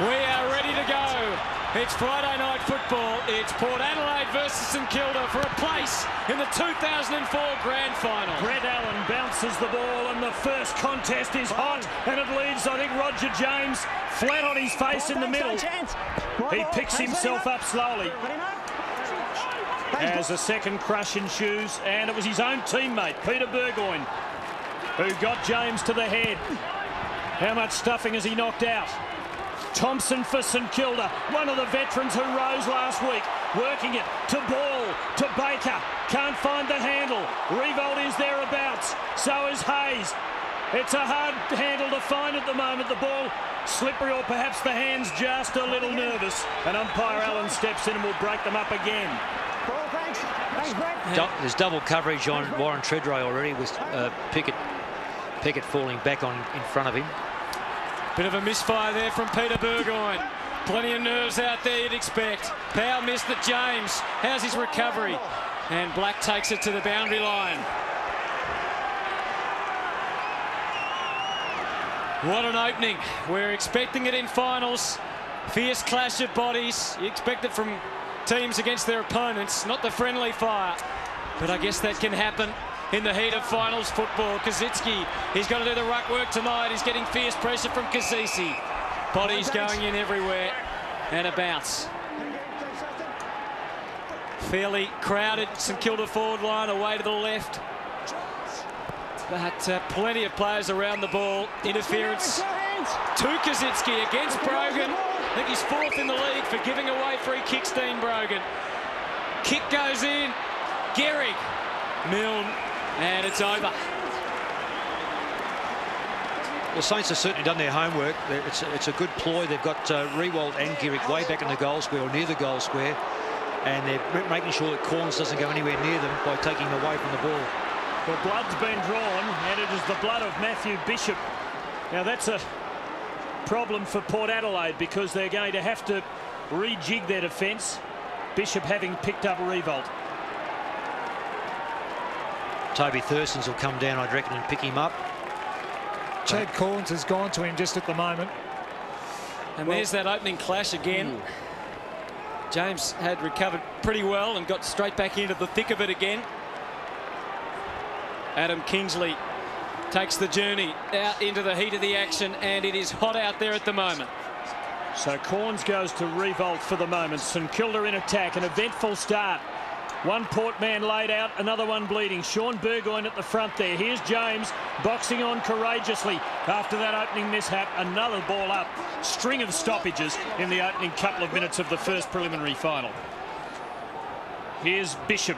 We are ready to go. It's Friday night football. It's Port Adelaide versus St Kilda for a place in the 2004 Grand Final. Brett Allen bounces the ball and the first contest is hot, and it leaves, I think, Roger James flat on his face in the middle. He picks himself up slowly as a second crush ensues, and it was his own teammate, Peter Burgoyne, who got James to the head. How much stuffing has he knocked out? Thompson for St Kilda, one of the veterans who rose last week, working it to Ball, to Baker, can't find the handle. Revolt is thereabouts, so is Hayes. It's a hard handle to find at the moment. The ball slippery, or perhaps the hand's just a little nervous, and umpire Allen steps in and will break them up again. There's double coverage on Warren Treadray already, with Pickett falling back in front of him. Bit of a misfire there from Peter Burgoyne. Plenty of nerves out there, you'd expect. Powell missed it. James, how's his recovery? And Black takes it to the boundary line. What an opening. We're expecting it in finals. Fierce clash of bodies. You expect it from teams against their opponents, not the friendly fire. But I guess that can happen in the heat of finals football. Kazitsky, he's got to do the ruck work tonight. He's getting fierce pressure from Kazisi. Bodies going in everywhere. And a bounce. Fairly crowded St Kilda forward line away to the left. But plenty of players around the ball. Interference to Kazitsky against Brogan. I think he's fourth in the league for giving away free kicks, Dean Brogan. Kick goes in. Gehrig. Milne. And it's over. The Saints have certainly done their homework. It's a good ploy. They've got Riewoldt and Gehrig way back in the goal square, or near the goal square, and they're making sure that Corns doesn't go anywhere near them by taking them away from the ball. Well, blood's been drawn, and it is the blood of Matthew Bishop. Now, that's a problem for Port Adelaide, because they're going to have to rejig their defence, Bishop having picked up Riewoldt. Toby Thurston's will come down, I'd reckon, and pick him up. Chad Corns has gone to him just at the moment. And there's that opening clash again. James had recovered pretty well and got straight back into the thick of it again. Adam Kingsley takes the journey out into the heat of the action, and it is hot out there at the moment. So Corns goes to Riewoldt for the moment. St Kilda in attack, an eventful start. One Port man laid out, another one bleeding. Sean Burgoyne at the front there. Here's James boxing on courageously. After that opening mishap, another ball up. String of stoppages in the opening couple of minutes of the first preliminary final. Here's Bishop.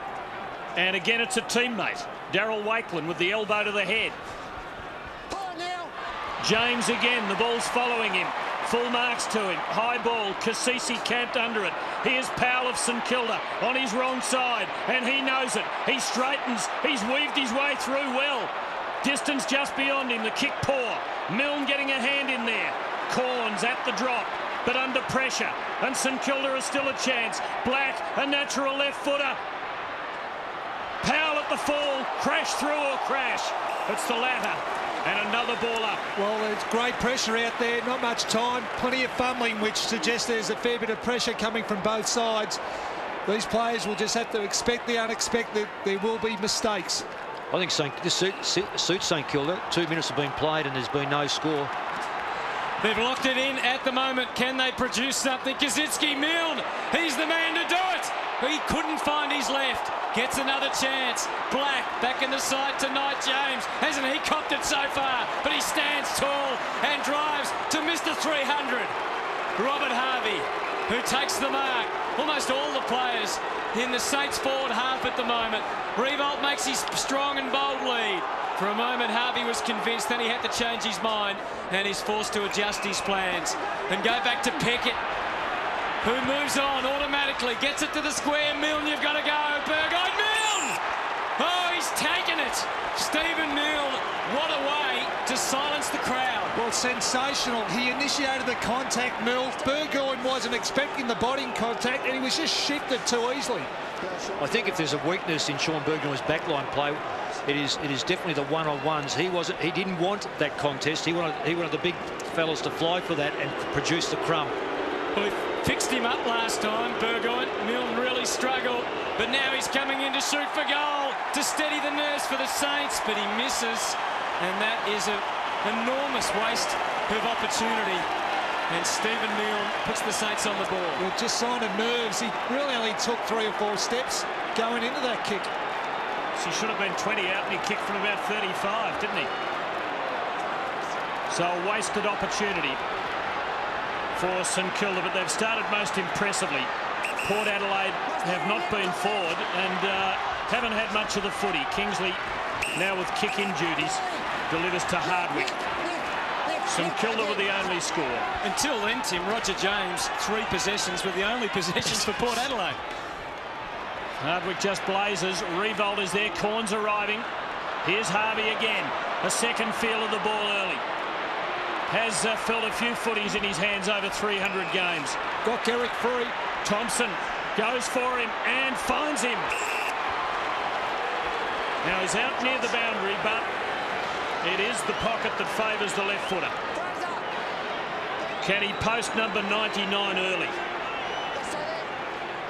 And again, it's a teammate. Darryl Wakeland with the elbow to the head. James again, the ball's following him. Full marks to him. High ball. Kasisi camped under it. Here's Powell of St Kilda on his wrong side, and he knows it. He straightens. He's weaved his way through well. Distance just beyond him. The kick poor. Milne getting a hand in there. Corns at the drop, but under pressure. And St Kilda is still a chance. Black, a natural left footer. Powell at the fall. Crash through or crash. It's the latter. And another ball up. Well, there's great pressure out there, not much time, plenty of fumbling, which suggests there's a fair bit of pressure coming from both sides. These players will just have to expect the unexpected. There will be mistakes. I think this suits St Kilda. 2 minutes have been played and there's been no score. They've locked it in at the moment. Can they produce something? Kazitsky, Milne, he's the man to do it. He couldn't find his left. Gets another chance. Black back in the side tonight. James, hasn't he copped it so far? But he stands tall and drives to Mr. 300. Robert Harvey, who takes the mark. Almost all the players in the Saints forward half at the moment. Riewoldt makes his strong and bold lead. For a moment, Harvey was convinced, then he had to change his mind, and he's forced to adjust his plans and go back to Pickett, who moves on automatically, gets it to the square. Milne, you've got to go. Burgoyne, Milne! Oh, he's taken it. Stephen Milne, what a way to silence the crowd. Well, sensational. He initiated the contact, Milne. Burgoyne wasn't expecting the body contact, and he was just shifted too easily. I think if there's a weakness in Sean Burgoyne's backline play, It is definitely the one-on-ones. He didn't want that contest. He wanted the big fellas to fly for that and produce the crumb. Well, he fixed him up last time, Burgoyne. Milne really struggled, but now he's coming in to shoot for goal to steady the nerves for the Saints, but he misses, and that is an enormous waste of opportunity. And Stephen Milne puts the Saints on the board. Well, just sign of nerves. He really only took 3 or 4 steps going into that kick. He should have been 20 out, and he kicked from about 35, didn't he? So a wasted opportunity for St Kilda, but they've started most impressively. Port Adelaide have not been forward and haven't had much of the footy. Kingsley, now with kick-in duties, delivers to Hardwick. St Kilda with the only score. Until then, Tim, Roger James, 3 possessions were the only possessions for Port Adelaide. Hardwick just blazes. Revolt is there. Corns arriving. Here's Harvey again. A second feel of the ball early. Has felt a few footies in his hands over 300 games. Got Gehrig free. Thompson goes for him and finds him. Now he's out near the boundary, but it is the pocket that favours the left footer. Can he post number 99 early?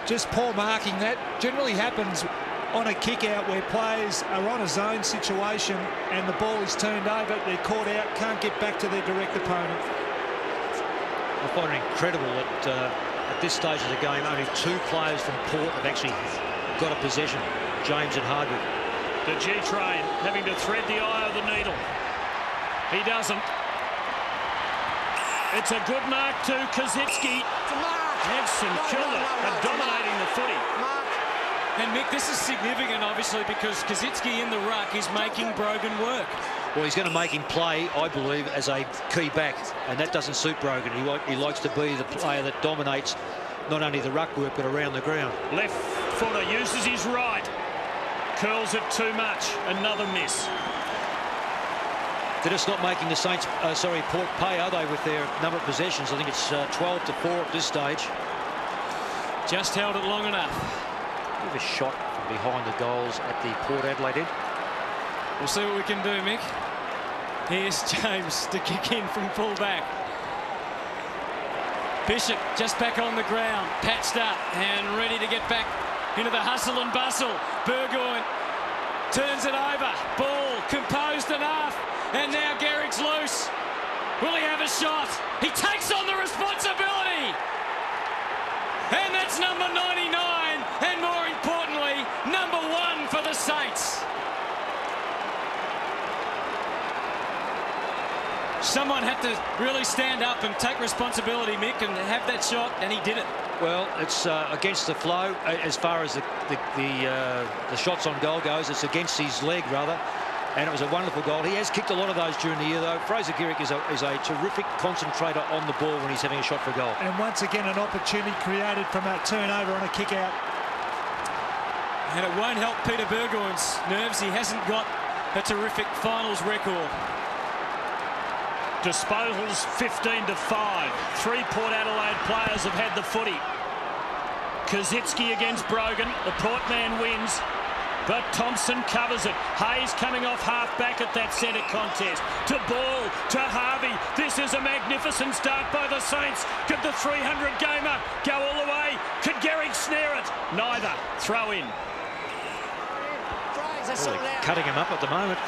Just poor marking. That generally happens on a kick out where players are on a zone situation and the ball is turned over, they're caught out, can't get back to their direct opponent. I find it incredible that at this stage of the game only 2 players from Port have actually got a possession, James and Hardwick. The G-Train having to thread the eye of the needle. He doesn't. It's a good mark to Kazitsky. And St Kilda are dominating the footy. And Mick, this is significant, obviously, because Kazitsky in the ruck is making Brogan work. Well, he's going to make him play, I believe, as a key back, and that doesn't suit Brogan. He likes to be the player that dominates not only the ruck work but around the ground. Left footer uses his right. Curls it too much. Another miss. They're just not making the Saints, Port pay, are they, with their number of possessions? I think it's 12 to 4 at this stage. Just held it long enough. Bit of a shot from behind the goals at the Port Adelaide end. We'll see what we can do, Mick. Here's James to kick in from full back. Bishop just back on the ground, patched up and ready to get back into the hustle and bustle. Burgoyne turns it over. Ball composed enough. And now Gehrig's loose. Will he have a shot? He takes on the responsibility. And that's number 99. And more importantly, number 1 for the Saints. Someone had to really stand up and take responsibility, Mick, and have that shot, and he did it. Well, it's against the flow as far as the shots on goal goes. It's against his leg, rather. And it was a wonderful goal. He has kicked a lot of those during the year, though. Fraser Gehrig is a terrific concentrator on the ball when he's having a shot for goal. And once again, an opportunity created from that turnover on a kick out. And it won't help Peter Burgoyne's nerves. He hasn't got a terrific finals record. Disposals 15 to 5. 3 Port Adelaide players have had the footy. Kazitsky against Brogan. The Port man wins. But Thompson covers it. Hayes coming off half-back at that centre contest. To Ball, to Harvey. This is a magnificent start by the Saints. Could the 300-gamer go all the way? Could Gehrig snare it? Neither. Throw in. Well, cutting him up at the moment.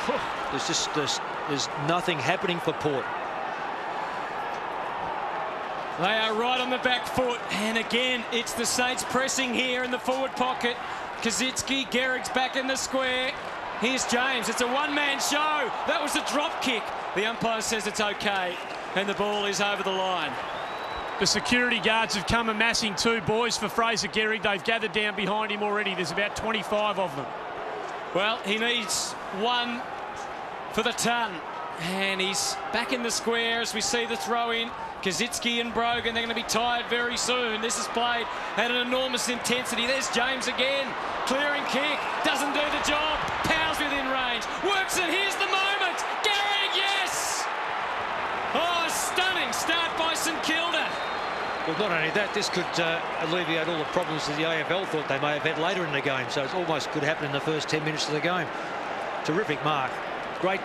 There's nothing happening for Port. They are right on the back foot. And again, it's the Saints pressing here in the forward pocket. Kazitsky, Gehrig's back in the square. Here's James. It's a one-man show. That was a drop kick. The umpire says it's okay, and the ball is over the line. The security guards have come amassing 2 boys for Fraser Gehrig. They've gathered down behind him already. There's about 25 of them. Well, he needs 1 for the ton, and he's back in the square as we see the throw-in. Kazitsky and Brogan, they're going to be tired very soon. This is played at an enormous intensity. There's James again. Clearing kick. Doesn't do the job. Powell's within range. Works it. Here's the moment. Gehrig, yes! Oh, stunning start by St Kilda. Well, not only that, this could alleviate all the problems that the AFL thought they may have had later in the game. So it almost could happen in the first 10 minutes of the game. terrific mark. Great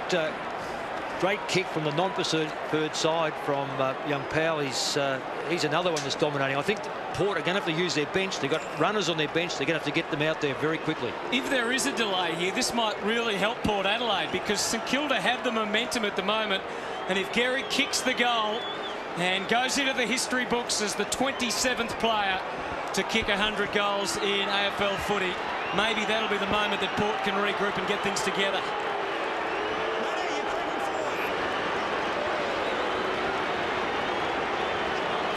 kick from the non-preferred side from young Powell. He's another one that's dominating. I think Port are going to have to use their bench. They've got runners on their bench. They're going to have to get them out there very quickly. If there is a delay here, this might really help Port Adelaide, because St Kilda have the momentum at the moment. And if Gehrig kicks the goal and goes into the history books as the 27th player to kick 100 goals in AFL footy, maybe that'll be the moment that Port can regroup and get things together.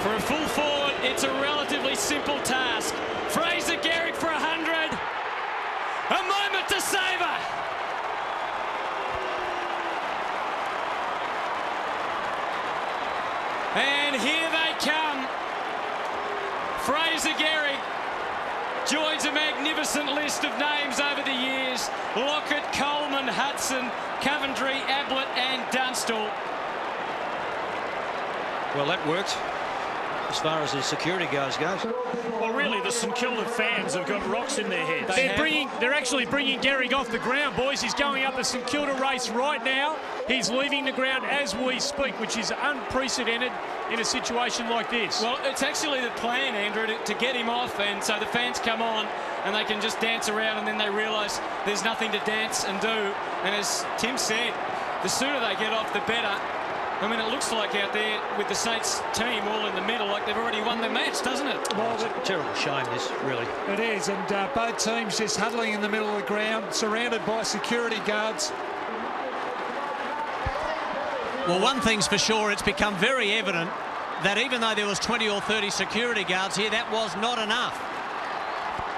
For a full forward, it's a relatively simple task. Fraser Gehrig for 100. A moment to savour. And here they come. Fraser Gehrig joins a magnificent list of names over the years. Lockett, Coleman, Hudson, Coventry, Ablett and Dunstall. Well, that worked as far as the security guards goes. Well, really, the St Kilda fans have got rocks in their heads. They're actually bringing Gehrig off the ground, boys. He's going up the St Kilda race right now. He's leaving the ground as we speak, which is unprecedented in a situation like this. Well, it's actually the plan, Andrew, to get him off, and so the fans come on and they can just dance around, and then they realise there's nothing to dance and do. And as Tim said, the sooner they get off, the better. I mean, it looks like out there with the Saints team all in the middle, like they've already won the match, doesn't it? Well, it's a terrible shame, this, really. It is, and both teams just huddling in the middle of the ground, surrounded by security guards. Well, one thing's for sure, it's become very evident that even though there was 20 or 30 security guards here, that was not enough.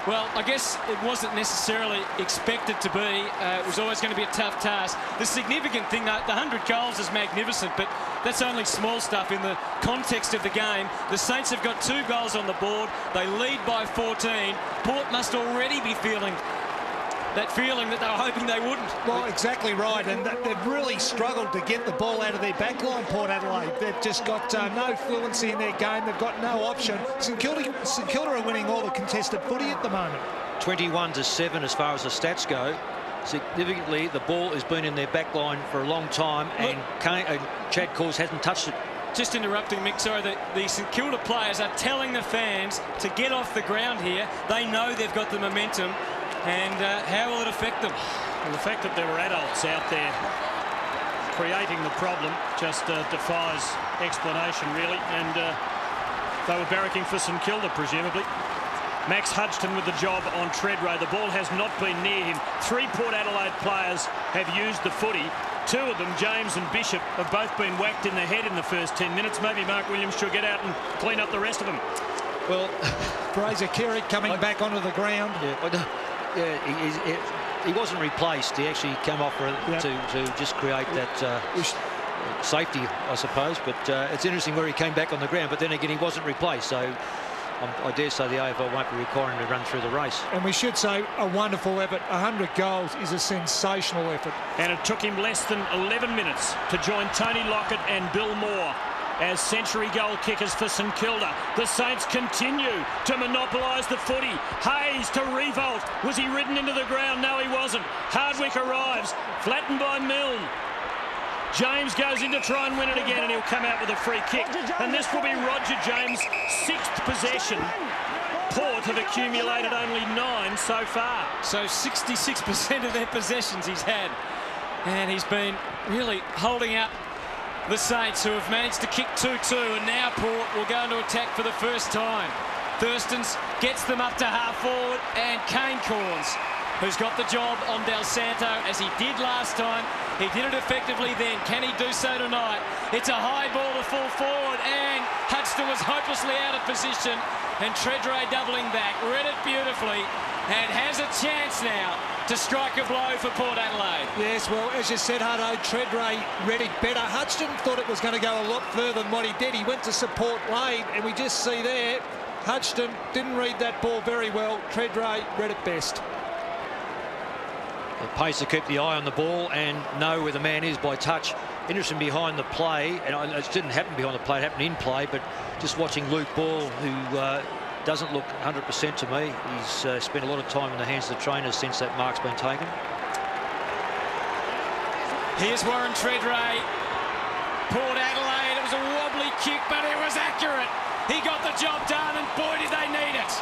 Well, I guess it wasn't necessarily expected to be. It was always going to be a tough task. The significant thing, though, the 100 goals is magnificent, but that's only small stuff in the context of the game. The Saints have got 2 goals on the board. They lead by 14. Port must already be feeling that feeling that they were hoping they wouldn't. Well, exactly right, and they've really struggled to get the ball out of their backline, Port Adelaide. They've just got no fluency in their game. They've got no option. St Kilda are winning all the contested footy at the moment. 21-7 as far as the stats go. Significantly, the ball has been in their backline for a long time, and Chad Cause hasn't touched it. Just interrupting, Mick, sorry, the St Kilda players are telling the fans to get off the ground here. They know they've got the momentum. And how will it affect them? Well, the fact that there were adults out there creating the problem just defies explanation, really. And they were barracking for St Kilda, presumably. Max Hudson with the job on Treadray. The ball has not been near him. 3 Port Adelaide players have used the footy. 2 of them, James and Bishop, have both been whacked in the head in the first 10 minutes. Maybe Mark Williams should get out and clean up the rest of them. Well, Fraser Gehrig coming back onto the ground. Yeah, he wasn't replaced. He actually came off to just create that safety, I suppose. But it's interesting where he came back on the ground. But then again, he wasn't replaced. So I dare say the AFL won't be requiring him to run through the race. And we should say a wonderful effort. 100 goals is a sensational effort. And it took him less than 11 minutes to join Tony Lockett and Bill Moore as century goal kickers for St Kilda. The Saints continue to monopolise the footy. Hayes to revolt. Was he ridden into the ground? No, he wasn't. Hardwick arrives, flattened by Milne. James goes in to try and win it again, and he'll come out with a free kick. And this will be Roger James' 6th possession. Port have accumulated only 9 so far. So 66% of their possessions he's had. And he's been really holding up the Saints, who have managed to kick 2-2, and now Port will go into attack for the first time. Thurstons gets them up to half forward, and Kane Corns, who's got the job on Del Santo as he did last time. He did it effectively then. Can he do so tonight? It's a high ball to full forward, and Hudson was hopelessly out of position, and Treadray doubling back. Read it beautifully, and has a chance now to strike a blow for Port Adelaide. Yes, well, as you said, Hutto, Treadray read it better. Hudson thought it was going to go a lot further than what he did. He went to support lane, and we just see there, Hudson didn't read that ball very well. Treadray read it best. It pays to keep the eye on the ball and know where the man is by touch. Interesting behind the play, and it didn't happen behind the play, it happened in play, but just watching Luke Ball, who doesn't look 100% to me. He's spent a lot of time in the hands of the trainers since that mark's been taken. Here's Warren Treadray. Port Adelaide, it was a wobbly kick, but it was accurate. He got the job done, and boy, did they need it.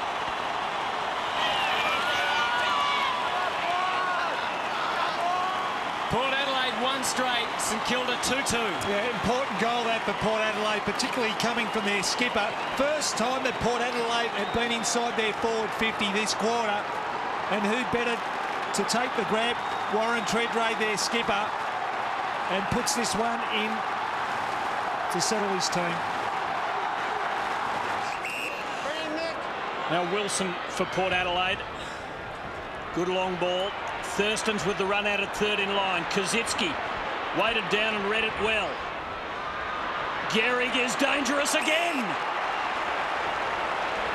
Port Adelaide 1 straight, St Kilda 2-2. Yeah, important goal that for Port Adelaide, particularly coming from their skipper. First time that Port Adelaide had been inside their forward 50 this quarter. And who better to take the grab? Warren Treadray, their skipper, and puts this one in to settle his team. Now Wilson for Port Adelaide. Good long ball. Thurston's with the run out at third in line. Kosicki weighted down and read it well. Gehrig is dangerous again.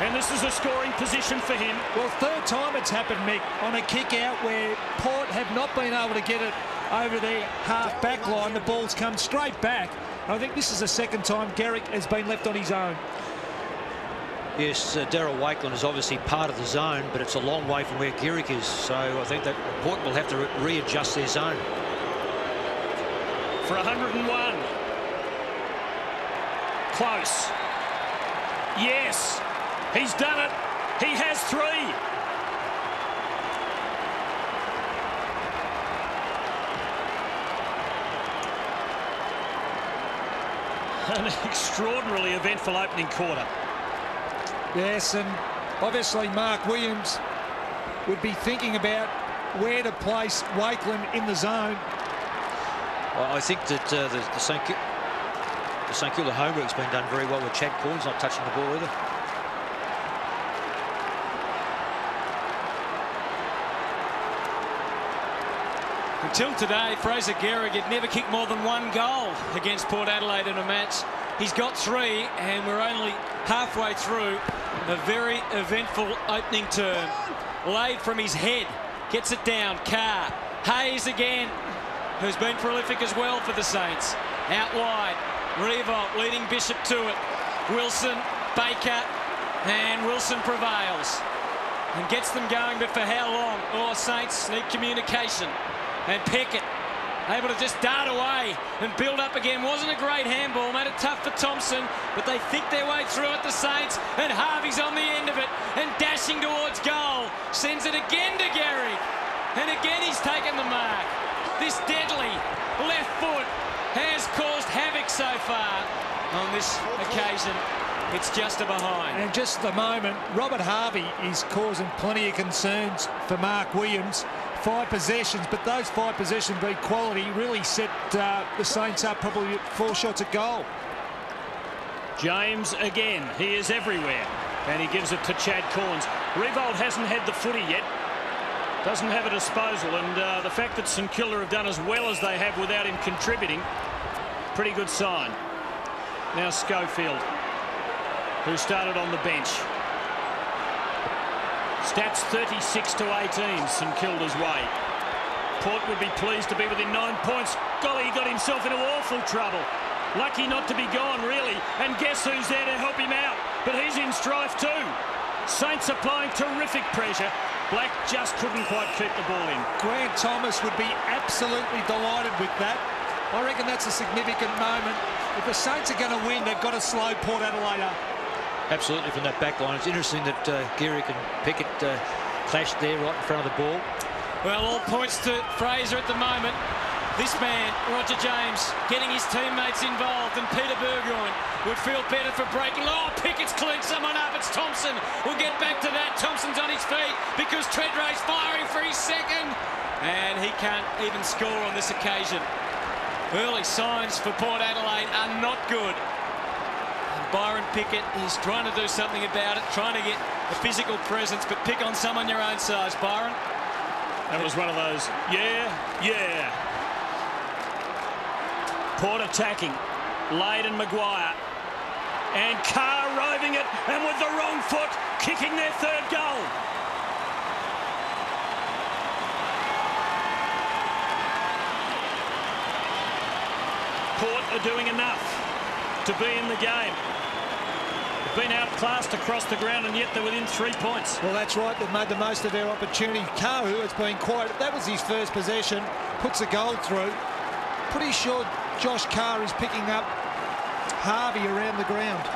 And this is a scoring position for him. Well, third time it's happened, Mick, on a kick out where Port have not been able to get it over their half back line. The ball's come straight back. I think this is the second time Gehrig has been left on his own. Yes, Daryl Wakeland is obviously part of the zone, but it's a long way from where Gehrig is. So I think that Port will have to readjust their zone. For 101. Close. Yes, he's done it. He has 3. An extraordinarily eventful opening quarter. Yes, and obviously Mark Williams would be thinking about where to place Wakeland in the zone. Well, I think that the St Kilda homework's been done very well with Chad Corns not touching the ball either. Until today, Fraser Gehrig had never kicked more than 1 goal against Port Adelaide in a match. He's got 3, and we're only halfway through a very eventful opening term. Laid from his head, gets it down. Carr, Hayes again, who's been prolific as well for the Saints. Out wide, Revolt leading Bishop to it. Wilson, Baker, and Wilson prevails and gets them going, but for how long? Oh, Saints need communication. And Pickett able to just dart away and build up again. Wasn't a great handball, made it tough for Thompson, but they think their way through it, the Saints, and Harvey's on the end of it and dashing towards goal. Sends it again to Gehrig, and again he's taken the mark. This deadly left foot has caused havoc so far. On this occasion, it's just a behind. And just at the moment, Robert Harvey is causing plenty of concerns for Mark Williams. 5 possessions, but those 5 possessions being quality really set the Saints up probably 4 shots at goal. James again, he is everywhere, and he gives it to Chad Corns. Revolt hasn't had the footy yet, doesn't have a disposal, and the fact that St Kilda have done as well as they have without him contributing, pretty good sign. Now Schofield, who started on the bench. Stats 36-18, St Kilda's way. Port would be pleased to be within 9 points. Golly, he got himself into awful trouble. Lucky not to be gone, really. And guess who's there to help him out? But he's in strife too. Saints applying terrific pressure. Black just couldn't quite keep the ball in. Grant Thomas would be absolutely delighted with that. I reckon that's a significant moment. If the Saints are going to win, they've got to slow Port Adelaide up. Absolutely, from that back line. It's interesting that Gehrig and Pickett clashed there right in front of the ball. Well, all points to Fraser at the moment. This man, Roger James, getting his teammates involved, and Peter Burgoyne would feel better for breaking. Oh, Pickett's cleaned someone up. It's Thompson. We'll get back to that. Thompson's on his feet because Treadray's firing for his second. And he can't even score on this occasion. Early signs for Port Adelaide are not good. Byron Pickett is trying to do something about it, trying to get a physical presence, but pick on someone your own size, Byron. That was one of those, yeah. Port attacking. Lade and Maguire. And Carr roving it, and with the wrong foot, kicking their 3rd goal. Port are doing enough to be in the game. They've been outclassed across the ground, and yet they're within 3 points. Well, that's right. They've made the most of their opportunity. Carr, who has been quiet, that was his first possession, puts a goal through. pretty sure Josh Carr is picking up Harvey around the ground.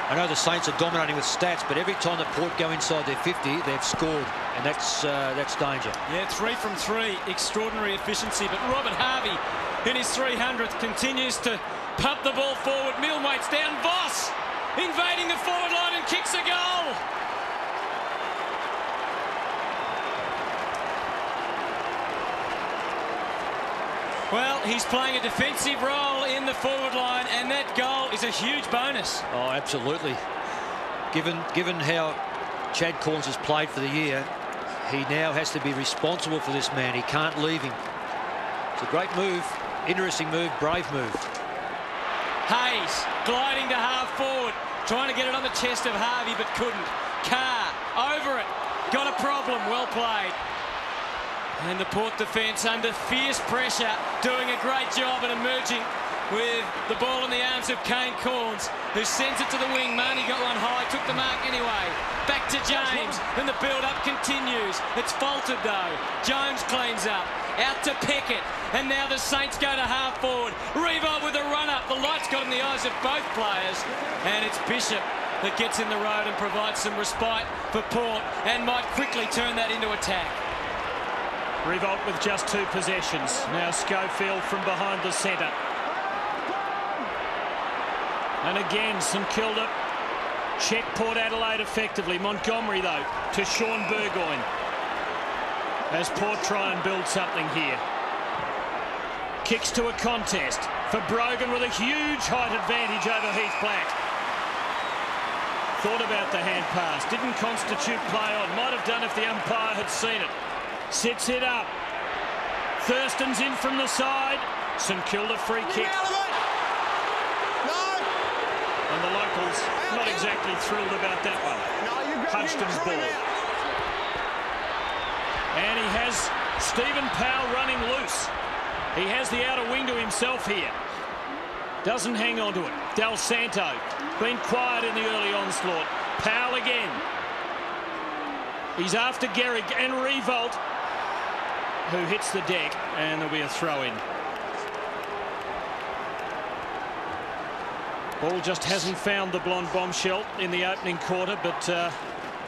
I know the Saints are dominating with stats, but every time that Port go inside their 50, they've scored, and that's danger. Yeah, 3 from 3, extraordinary efficiency. But Robert Harvey, in his 300th, continues to pump the ball forward. Milwaight's down. Voss invading the forward line and kicks a goal. Well, he's playing a defensive role in the forward line, and that goal is a huge bonus. Oh, absolutely. Given how Chad Corns has played for the year, he now has to be responsible for this man. He can't leave him. It's a great move, interesting move, brave move. Hayes gliding to half forward, trying to get it on the chest of Harvey, but couldn't. Carr over it, got a problem. Well played. And the Port defence under fierce pressure, doing a great job at emerging with the ball in the arms of Kane Corns, who sends it to the wing. Marnie got one high, took the mark anyway. Back to James, and the build-up continues. It's faltered though. Jones cleans up, out to Peckett, and now the Saints go to half forward. Revolt with a run-up. The light's got in the eyes of both players, and it's Bishop that gets in the road and provides some respite for Port, and might quickly turn that into attack. Revolt with just 2 possessions. Now Schofield from behind the centre. And again, St Kilda check Port Adelaide effectively. Montgomery, though, to Sean Burgoyne. As Port try and build something here. Kicks to a contest for Brogan with a huge height advantage over Heath Black. Thought about the hand pass. Didn't constitute play on. Might have done if the umpire had seen it. Sits it up. Thurston's in from the side. St Kilda free kick. And the locals not exactly thrilled about that one. Hudston's ball. And he has Stephen Powell running loose. He has the outer wing to himself here. Doesn't hang on to it. Del Santo been quiet in the early onslaught. Powell again. He's after Gehrig and Revolt, who hits the deck, and there'll be a throw-in. Ball just hasn't found the blonde bombshell in the opening quarter, but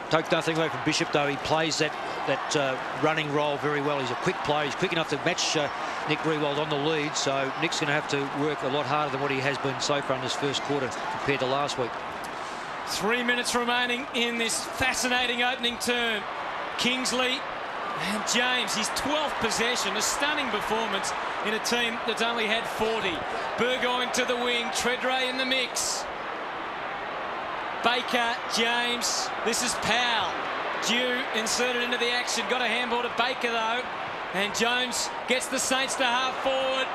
Take nothing away from Bishop, though. He plays that running role very well. He's a quick player. He's quick enough to match Nick Riewoldt on the lead, so Nick's going to have to work a lot harder than what he has been so far in this first quarter compared to last week. 3 minutes remaining in this fascinating opening term. Kingsley and James, his 12th possession, a stunning performance in a team that's only had 40. Burgoyne to the wing, Treadray in the mix. Baker, James, this is Powell. Dew inserted into the action, got a handball to Baker though, and Jones gets the Saints to half forward.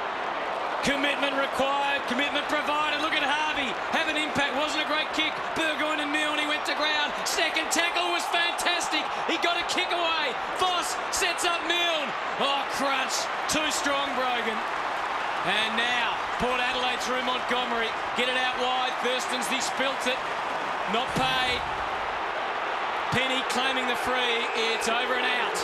Commitment required, commitment provided. Look at Harvey, have an impact. Wasn't a great kick. Burgoyne and Milne, he went to ground. Second tackle was fantastic. He got a kick away. Voss sets up Milne. Oh, crunch. Too strong, Brogan. And now, Port Adelaide through Montgomery. Get it out wide. Thurston's, he spilt it. Not paid. Penny claiming the free. It's over and out.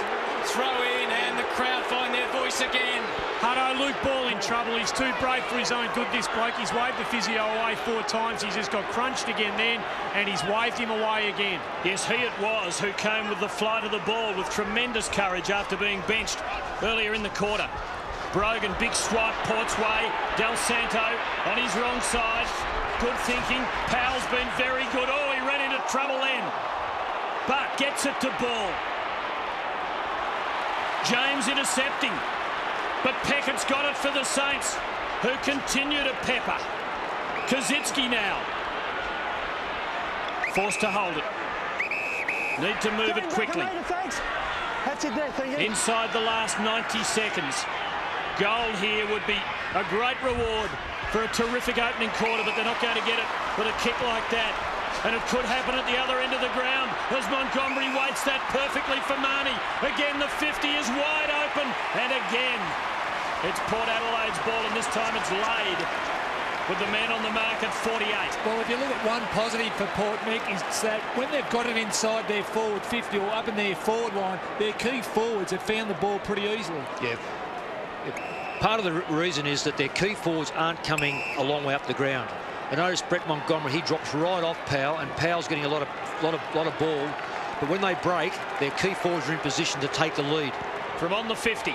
Throw in, and the crowd find their voice again. Hutto, Luke Ball in trouble. He's too brave for his own good, this bloke. He's waved the physio away 4 times. He's just got crunched again then, and he's waved him away again. Yes, he it was who came with the flight of the ball with tremendous courage after being benched earlier in the quarter. Brogan, big swipe, Port's way. Del Santo on his wrong side. Good thinking. Powell's been very good. Oh, he ran into trouble then. But gets it to Ball. James intercepting. But Peckett's got it for the Saints, who continue to pepper. Kazitsky now. Forced to hold it. Need to move it quickly. Inside the last 90 seconds. Goal here would be a great reward for a terrific opening quarter, but they're not going to get it with a kick like that. And it could happen at the other end of the ground as Montgomery waits that perfectly for Marnie. Again, the 50 is wide open. And again, it's Port Adelaide's ball, and this time it's laid. with the man on the mark at 48. Well, if you look at one positive for Port, Mick, is that when they've got it inside their forward 50 or up in their forward line, their key forwards have found the ball pretty easily. Yeah. Part of the reason is that their key forwards aren't coming a long way up the ground. I noticed Brett Montgomery, he drops right off Powell, and Powell's getting a lot of ball. But when they break, their key forwards are in position to take the lead. From on the 50.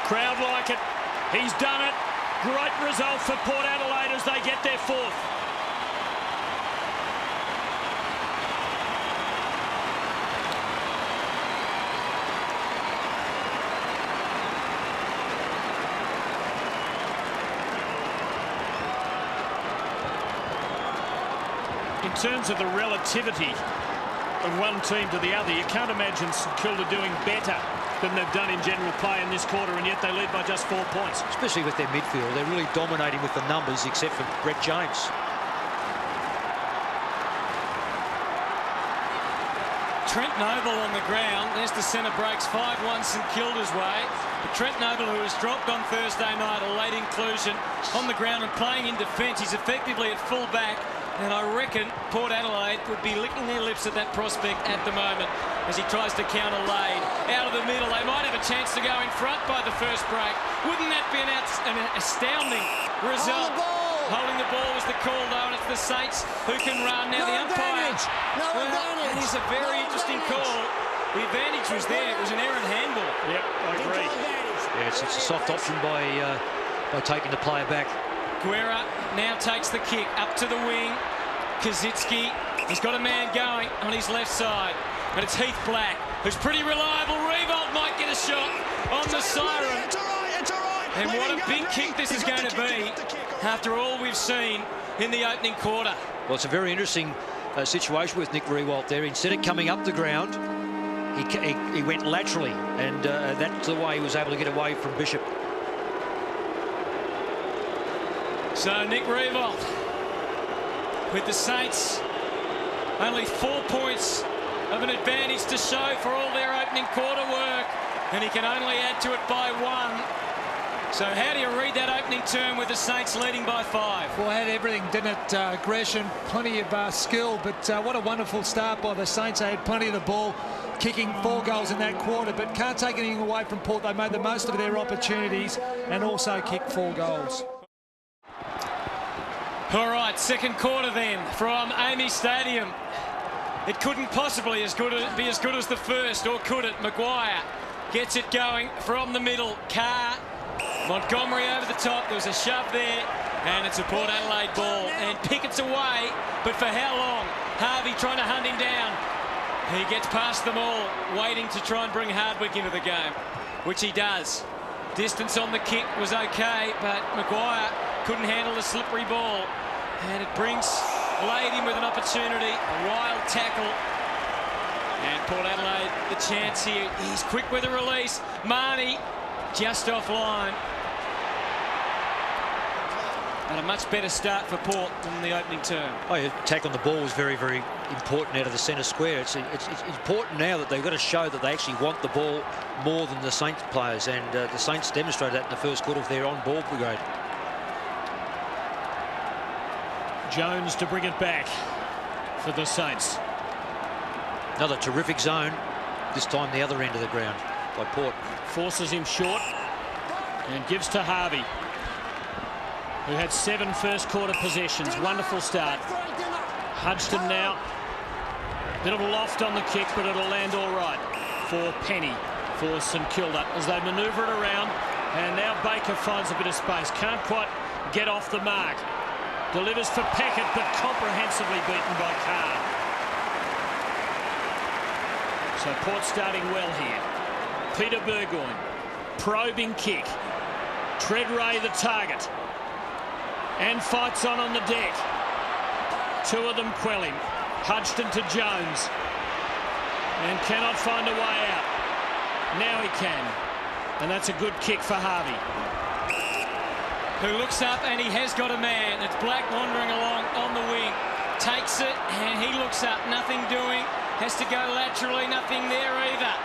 Crowd like it. He's done it. Great result for Port Adelaide as they get their fourth. In terms of the relativity of one team to the other, you can't imagine St Kilda doing better than they've done in general play in this quarter, and yet they lead by just 4 points. Especially with their midfield. They're really dominating with the numbers, except for Brett James. Trent Noble on the ground. There's the centre breaks 5-1 St Kilda's way. But Trent Noble, who was dropped on Thursday night, a late inclusion, on the ground and playing in defence. He's effectively at full back. And I reckon Port Adelaide would be licking their lips at that prospect at the moment as he tries to counter Lade. Out of the middle, they might have a chance to go in front by the first break. Wouldn't that be an astounding result? Holding the ball was the call, though, and it's the Saints who can run. Now the umpire. That is a very interesting call. The advantage was there. It was an errant handball. Yep, I agree. Yeah, it's a soft option by taking the player back. Guerra now takes the kick up to the wing. Kazitsky, he's got a man going on his left side, but it's Heath Black, who's pretty reliable. Revolt might get a shot on the siren. It's all right. And what a big kick this is going to be after all we've seen in the opening quarter. Well, it's a very interesting situation with Nick Riewoldt there. Instead of coming up the ground, he went laterally, and that's the way he was able to get away from Bishop. So Nick Riewoldt with the Saints only 4 points of an advantage to show for all their opening quarter work, and he can only add to it by 1. So how do you read that opening term with the Saints leading by 5? Well, had everything, didn't it? Aggression, plenty of skill, but what a wonderful start by the Saints. They had plenty of the ball, kicking 4 goals in that quarter, but can't take anything away from Port. They made the most of their opportunities and also kicked 4 goals. All right, second quarter then from AAMI Stadium. It couldn't possibly be as good as the first, or could it? Maguire gets it going from the middle. Carr, Montgomery over the top. There was a shove there, and it's a Port Adelaide ball. And Pickett's away, but for how long? Harvey trying to hunt him down. He gets past them all, waiting to try and bring Hardwick into the game, which he does. Distance on the kick was okay, but Maguire couldn't handle the slippery ball. And it brings Lade in with an opportunity, a wild tackle. And Port Adelaide, the chance here. He's quick with a release. Marnie just offline. And a much better start for Port than the opening term. Oh, yeah, attack on the ball was very, very important out of the centre square. It's important now that they've got to show that they actually want the ball more than the Saints players, and the Saints demonstrated that in the first quarter of their on-ball brigade. Jones to bring it back for the Saints. Another terrific zone, this time the other end of the ground by Port. Forces him short and gives to Harvey, who had 7 first quarter possessions. Wonderful start. Hudson now. Bit of a loft on the kick, but it'll land all right for Penny for St Kilda as they manoeuvre it around. And now Baker finds a bit of space. Can't quite get off the mark. Delivers for Peckett, but comprehensively beaten by Carr. So Port starting well here. Peter Burgoyne, probing kick. Treadray the target. And fights on the deck. 2 of them quell him. Hudson to Jones. And cannot find a way out. Now he can. And that's a good kick for Harvey, who looks up, and he has got a man. It's Black wandering along on the wing. Takes it, and he looks up. Nothing doing. Has to go laterally. Nothing there either.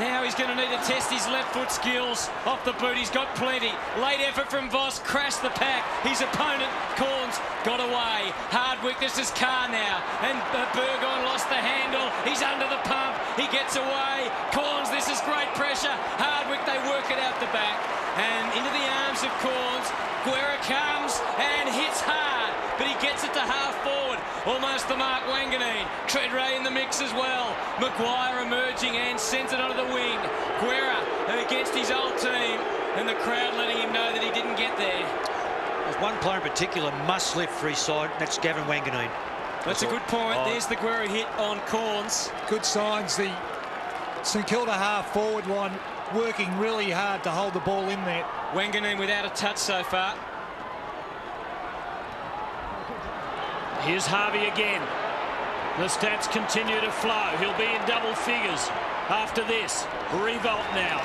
Now he's going to need to test his left foot skills. Off the boot, he's got plenty. Late effort from Voss, crashed the pack. His opponent, Corns, got away. Hardwick, this is Carr now. And Burgoyne lost the handle. He's under the pump. He gets away. Corns, this is great pressure. Hardwick, they work it out the back. And into the arms of Corns. Guerra comes and hits hard, but he gets it to half forward. Almost the mark, Wanganeen. Treadray in the mix as well. Maguire emerging and sends it onto the wing. Guerra against his old team, and the crowd letting him know that he didn't get there. There's one player in particular must lift for his side, and that's Gavin Wanganeen. That's a good point. There's the Guerra hit on Corns. Good signs. The St Kilda half forward line working really hard to hold the ball in there. Wanganeen without a touch so far. Here's Harvey again. The stats continue to flow. He'll be in double figures after this. Revolt now.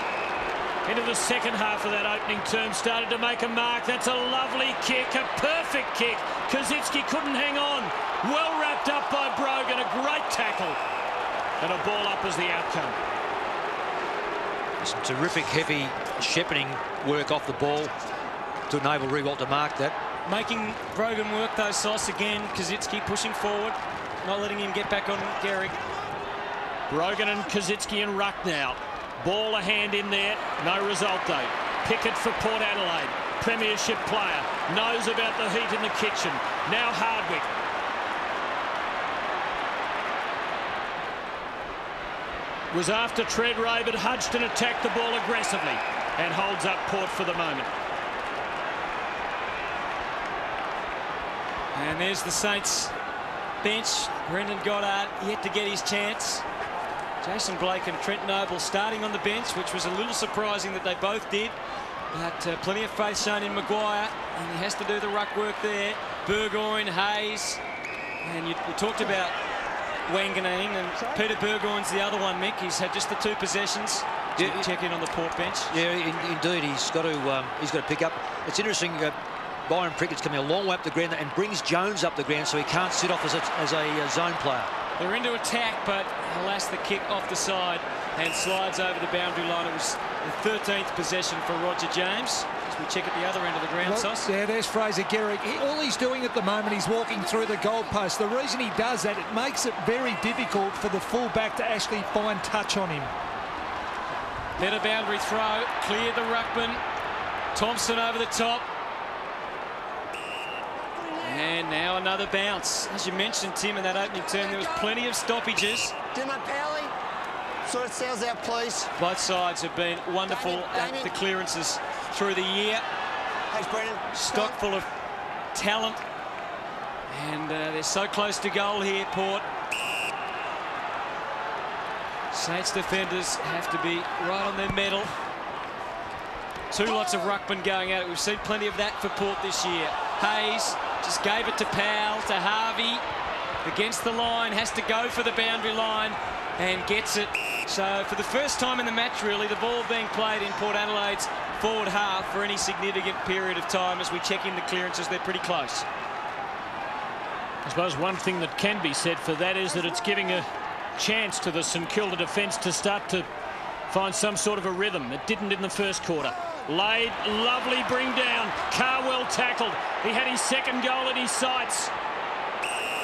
Into the second half of that opening term, started to make a mark. That's a lovely kick, a perfect kick. Kosicki couldn't hang on. Well wrapped up by Brogan, a great tackle. And a ball up as the outcome. Some terrific heavy shepherding work off the ball to enable Revolt to mark that. Making Brogan work those Sauce again. Kosicki pushing forward, not letting him get back on Gehrig. Brogan and Kosicki and ruck now. Ball a hand in there, no result though. Pickett for Port Adelaide, premiership player, knows about the heat in the kitchen. Now Hardwick. Was after Treadray, but Hudson attacked the ball aggressively and holds up Port for the moment. And there's the Saints bench. Brendan Goddard yet to get his chance. Jason Blake and Trent Noble starting on the bench, which was a little surprising that they both did. But plenty of faith shown in Maguire, and he has to do the ruck work there. Burgoyne, Hayes, and you talked about Wanganeen, and Peter Burgoyne's the other one, Mick. He's had just the 2 possessions. Yeah, check in on the Port bench. Yeah, indeed, he's got to pick up. It's interesting. Byron Prickett's coming a long way up the ground and brings Jones up the ground, so he can't sit off as a zone player. They're into attack, but alas, the kick off the side and slides over the boundary line. It was the 13th possession for Roger James. As we check at the other end of the ground, Sauce. Yeah, there's Fraser Gehrig. All he's doing at the moment, he's walking through the goalpost. The reason he does that, it makes it very difficult for the fullback to actually find touch on him. Better boundary throw, cleared the ruckman. Thompson over the top. And now another bounce. As you mentioned, Tim, in that opening term, there was plenty of stoppages. Demo Powley, sort of sails out, please. Both sides have been wonderful at the clearances through the year. Thanks, Brendan. Stock full of talent. And they're so close to goal here, Port. Saints defenders have to be right on their mettle. 2 lots of ruckman going at it. We've seen plenty of that for Port this year. Hayes just gave it to Powell, to Harvey. Against the line, has to go for the boundary line and gets it. So for the first time in the match, really, the ball being played in Port Adelaide's forward half for any significant period of time. As we check in the clearances, they're pretty close. I suppose one thing that can be said for that is that it's giving a chance to the St Kilda defence to start to find some sort of a rhythm. It didn't in the first quarter. Laid, lovely bring down. Carwell tackled. He had his second goal in his sights.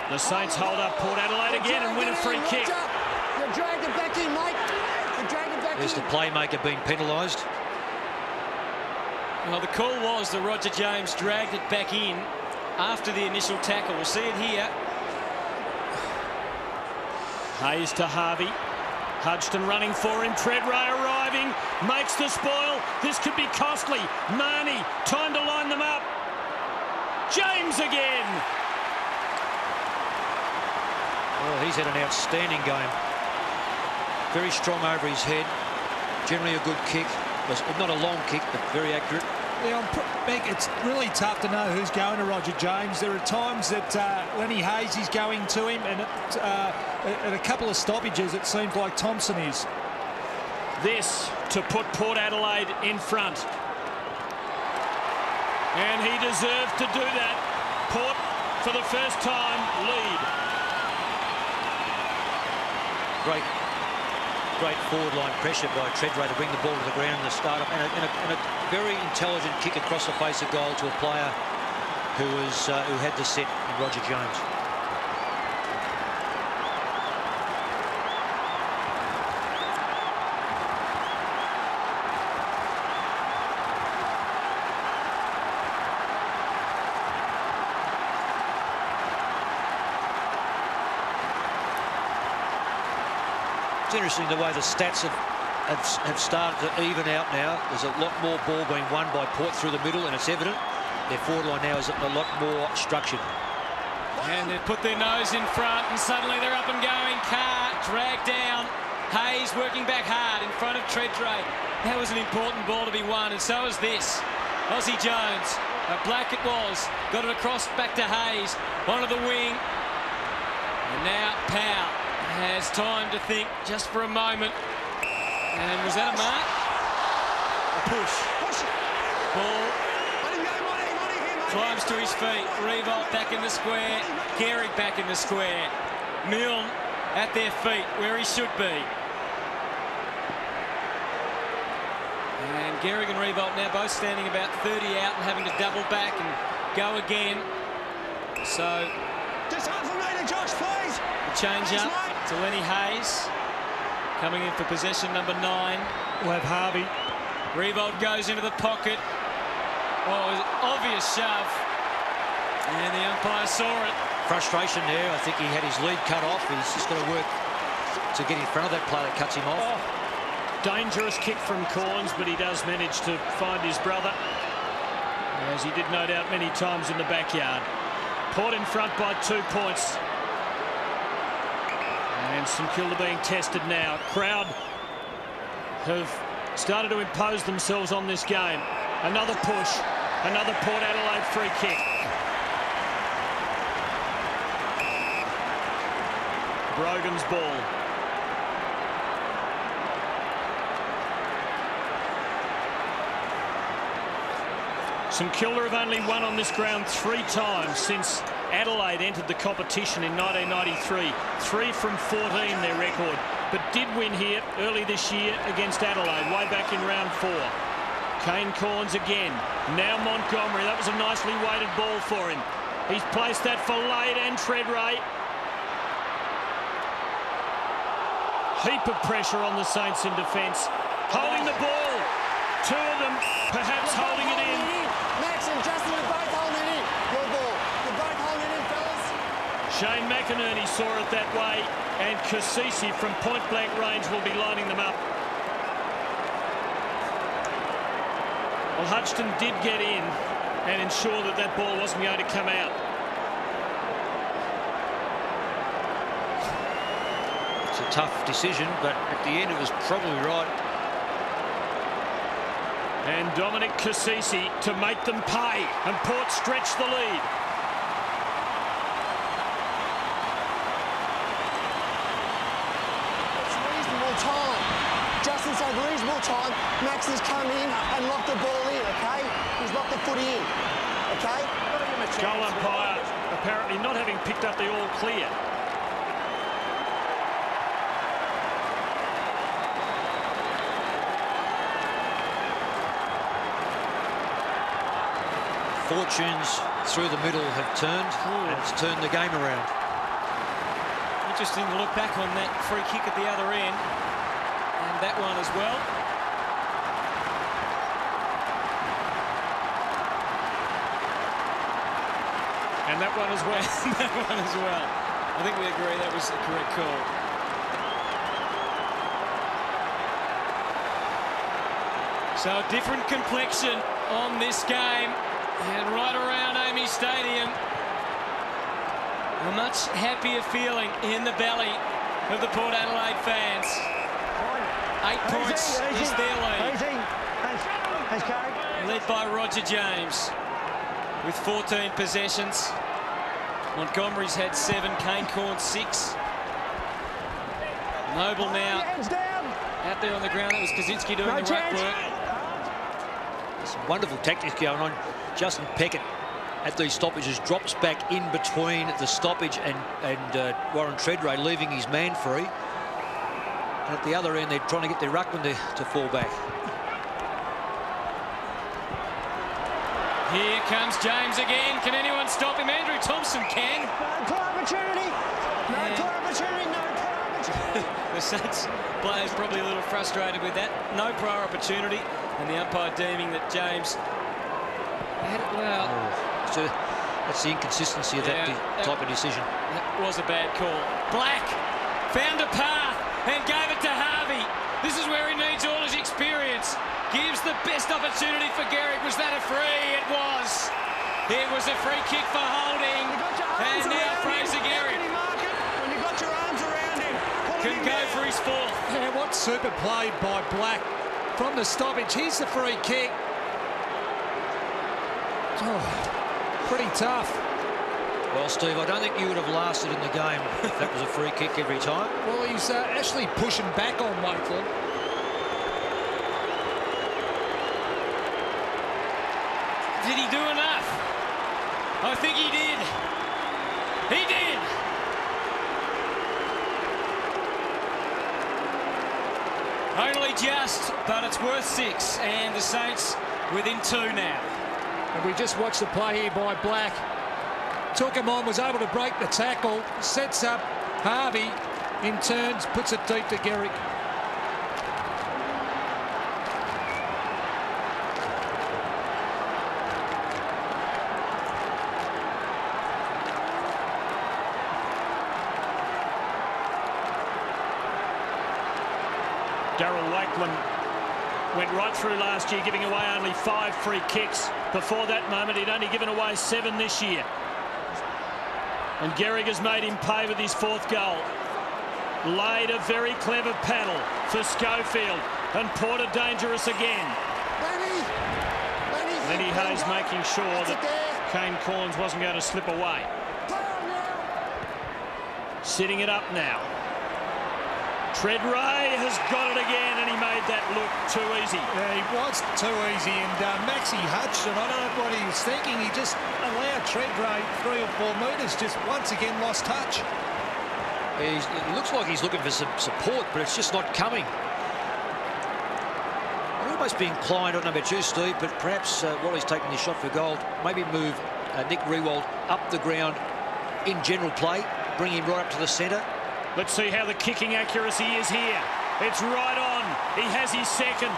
The Saints hold up Port Adelaide again and win a free kick. You dragged it back in, mate. You dragged it back in. There's the playmaker being penalised. Well, the call was that Roger James dragged it back in after the initial tackle. We'll see it here. Hayes to Harvey. Hudson running for him. Treadray arriving. Makes the spoil. This could be costly. Marnie, time to line them up. James again. Well, he's had an outstanding game. Very strong over his head. Generally a good kick. Not a long kick, but very accurate. Yeah, Mick, it's really tough to know who's going to Roger James. There are times that Lenny Hayes is going to him, and at a couple of stoppages, it seems like Thompson is. This to put Port Adelaide in front. And he deserved to do that. Port, for the first time, lead. great forward line pressure by Treadray to bring the ball to the ground in the start-up, and a very intelligent kick across the face of goal to a player who had the set in Roger Jones. It's interesting the way the stats have started to even out now. There's a lot more ball being won by Port through the middle, and it's evident their forward line now is a lot more structured. And they've put their nose in front, and suddenly they're up and going. Carr dragged down. Hayes working back hard in front of Treadray. That was an important ball to be won, and so is this. Aussie Jones, Black it was, got it across back to Hayes, onto the wing. And now Powell has time to think just for a moment. And was that a mark? A push. Ball. Climbs to his feet. Revolt back in the square. Gehrig back in the square. Milne at their feet where he should be. And Gehrig and Revolt now both standing about 30 out and having to double back and go again. So Just half a metre, Josh, please. the change up to Lenny Hayes. Coming in for possession number 9. We'll have Harvey. Revolt goes into the pocket. Oh, it was an obvious shove. And the umpire saw it. Frustration there. I think he had his lead cut off. He's just got to work to get in front of that player that cuts him off. Oh, dangerous kick from Corns, but he does manage to find his brother, as he did no doubt many times in the backyard. Port in front by 2 points. And St Kilda being tested now. Crowd have started to impose themselves on this game. Another push, another Port Adelaide free kick. Brogan's ball. St Kilda have only won on this ground 3 times since Adelaide entered the competition in 1993. 3 from 14 their record, but did win here early this year against Adelaide, way back in round 4. Kane Corns again. Now Montgomery. That was a nicely weighted ball for him. He's placed that for Lade and Treadray. Heap of pressure on the Saints in defence. Holding the ball. 2 of them perhaps holding it in. Max and Justin are both holding it in. Your ball. You're both holding it in, fellas. Shane McInerney saw it that way, and Cassisi from point-blank range will be lining them up. Well, Hudson did get in and ensure that that ball wasn't going to come out. It's a tough decision, but at the end it was probably right. And Dominic Cassisi to make them pay, and Port stretch the lead. It's reasonable time. Justin's had reasonable time. Max has come in and locked the ball in, okay? He's locked the footy in, okay? Goal umpire apparently not having picked up the all clear. Fortunes through the middle have turned, and it's turned the game around. Interesting to look back on that free kick at the other end. And that one as well. And that one as well. That one as well. I think we agree that was the correct call. So a different complexion on this game. And right around AAMI Stadium, a much happier feeling in the belly of the Port Adelaide fans. 8 points is their lead. Led by Roger James with 14 possessions. Montgomery's had 7, Kane Corns 6. Noble now out there on the ground. That was Kaczynski doing the ruck work. Some wonderful tactics going on. Justin Peckett at these stoppages drops back in between the stoppage and Warren Treadray, leaving his man free. At the other end, they're trying to get their ruckman to fall back. Here comes James again. Can anyone stop him? Andrew Thompson can. No poor opportunity. No poor opportunity. No poor opportunity. The Saints players probably a little frustrated with that. No prior opportunity, and the umpire deeming that James had it well. So that's the inconsistency of that type of decision. That was a bad call. Black found a path and gave it to Harvey. This is where he needs all his experience. Gives the best opportunity for Gehrig. Was that a free? It was. It was a free kick for holding. And now Fraser Gehrig When you got your arms around him, can go for his fourth. Yeah, what super play by Black from the stoppage. Here's the free kick. Oh, pretty tough. Well, Steve, I don't think you would have lasted in the game if that was a free kick every time. Well, he's actually pushing back on Wakeland. Did he do enough? I think he did. He did. Only just, but it's worth 6. And the Saints within 2 now. And we just watched the play here by Black. Took him on, was able to break the tackle, sets up Harvey, in turns, puts it deep to Gehrig. Darryl Wakeland went right through last year, giving away only 5 free kicks. Before that moment, he'd only given away 7 this year. And Gehrig has made him pay with his 4th goal. Laid a very clever paddle for Schofield, and Porter dangerous again. Lenny Hayes making sure that Kane Corns wasn't going to slip away. Sitting it up now. Treadray has got it again, and he made that look too easy. Yeah, he was too easy, and Maxie Hutchinson, I don't know what he was thinking. He just allowed Treadray 3 or 4 metres, just once again lost touch. It looks like he's looking for some support, but it's just not coming. I'd almost be inclined, I don't know about you, Steve, but perhaps while he's taking this shot for goal, maybe move Nick Riewoldt up the ground in general play, bring him right up to the centre. Let's see how the kicking accuracy is here. It's right on. He has his 2nd.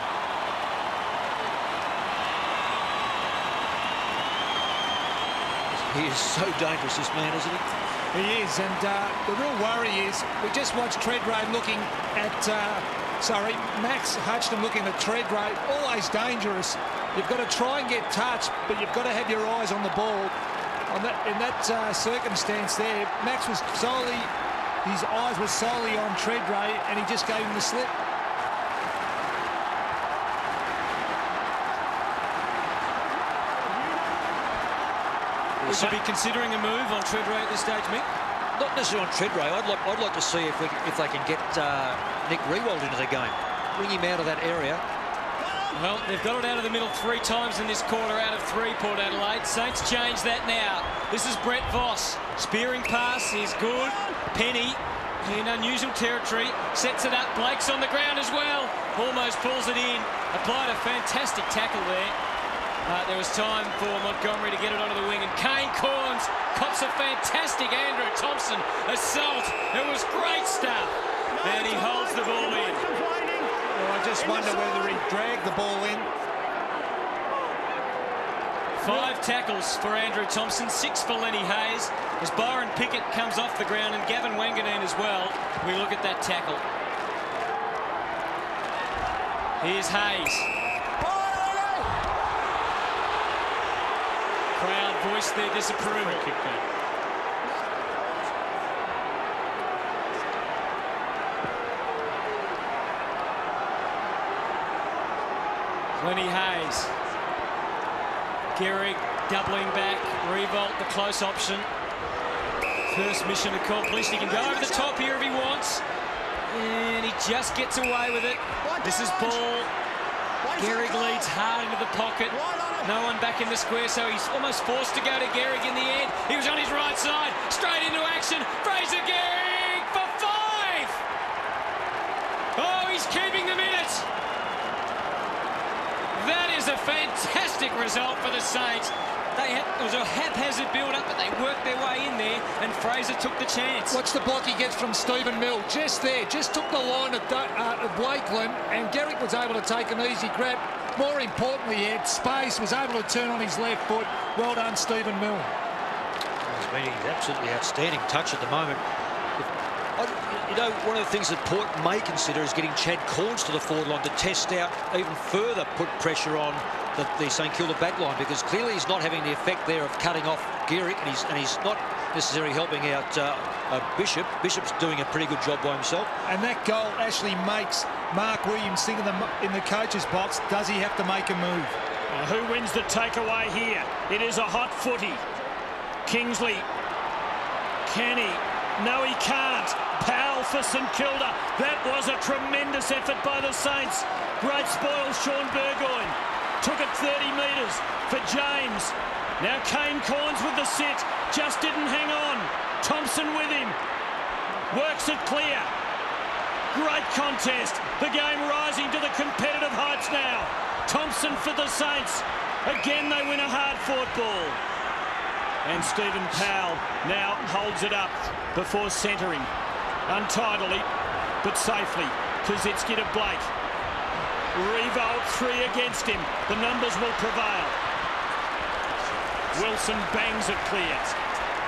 He is so dangerous, this man, isn't he? He is, and the real worry is we just watched Treadray looking at, Max Hutchinson looking at Treadray, always dangerous. You've got to try and get touch, but you've got to have your eyes on the ball. In that circumstance there, Max was solely... His eyes were solely on Treadray, and he just gave him the slip. We should be considering a move on Treadray at this stage, Mick. Not necessarily on Treadray. I'd like to see if they can get Nick Riewoldt into the game, bring him out of that area. Well, they've got it out of the middle 3 times in this quarter out of 3, Port Adelaide. Saints change that now. This is Brett Voss. Spearing pass is good. Penny in unusual territory. Sets it up. Blake's on the ground as well. Almost pulls it in. Applied a fantastic tackle there. There was time for Montgomery to get it onto the wing. And Kane Corns cops a fantastic Andrew Thompson assault. It was great stuff. And he holds the ball in. Well, I just wonder whether he dragged the ball in. 5 tackles for Andrew Thompson, 6 for Lenny Hayes. As Byron Pickett comes off the ground and Gavin Wanganeen as well, we look at that tackle. Here's Hayes. Crowd voiced their disapproval. Lenny Hayes. Gehrig doubling back. Riewoldt, the close option. First mission accomplished. He can go over the top here if he wants. And he just gets away with it. This is ball. Gehrig leads hard into the pocket. No one back in the square, so he's almost forced to go to Gehrig in the end. He was on his right side. Straight into action. Fraser Gehrig for 5. was a fantastic result for the Saints. It was a haphazard build-up, but they worked their way in there, and Fraser took the chance. Watch the block he gets from Stephen Mill. Just there, just took the line of Lakeland, and Gehrig was able to take an easy grab. More importantly, he had space, was able to turn on his left foot. Well done, Stephen Mill. He's absolutely outstanding touch at the moment. You know, one of the things that Port may consider is getting Chad Corns to the forward line to test out even further, put pressure on the St Kilda back line, because clearly he's not having the effect there of cutting off Gehrig, and he's not necessarily helping out Bishop. Bishop's doing a pretty good job by himself. And that goal actually makes Mark Williams think in the coach's box, does he have to make a move? Who wins the takeaway here? It is a hot footy. Kingsley. Can he? No, he can't. Powell for St Kilda. That was a tremendous effort by the Saints. Great spoil, Sean Burgoyne. Took it 30 metres for James. Now Kane Corns with the sit. Just didn't hang on. Thompson with him. Works it clear. Great contest. The game rising to the competitive heights now. Thompson for the Saints. Again, they win a hard-fought ball. And Stephen Powell now holds it up before centering. Untidily, but safely. Kosicki to Blake. Revolt 3 against him. The numbers will prevail. Wilson bangs it clear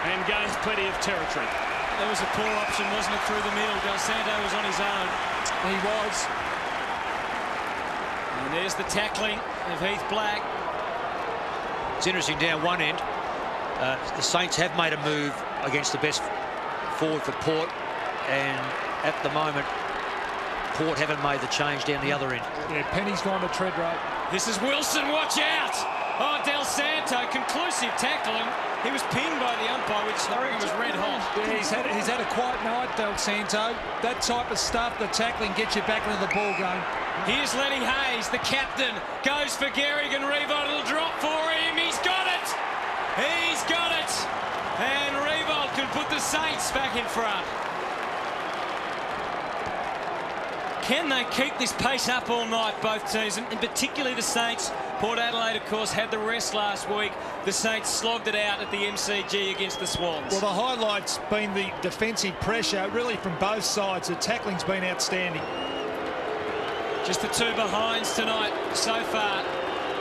and gains plenty of territory. That was a poor option, wasn't it, through the middle? Del Santo was on his own. He was. And there's the tackling of Heath Black. It's interesting down one end. The Saints have made a move against the best forward for Port, and at the moment Port haven't made the change down the other end. Yeah, Penny's gone to tread right. This is Wilson, watch out! Oh, Del Santo, conclusive tackle, and he was pinned by the umpire, which I reckon was red hot. Yeah, he's had a quiet night, Del Santo. That type of stuff, the tackling, gets you back into the ball game. Here's Lenny Hayes, the captain, goes for Gehrig, and Revolt will drop for him. He's got it! He's got it! And Revolt can put the Saints back in front. Can they keep this pace up all night, both teams, and particularly the Saints? Port Adelaide, of course, had the rest last week. The Saints slogged it out at the MCG against the Swans. Well, the highlight's been the defensive pressure, really from both sides. The tackling's been outstanding. Just the two behinds tonight so far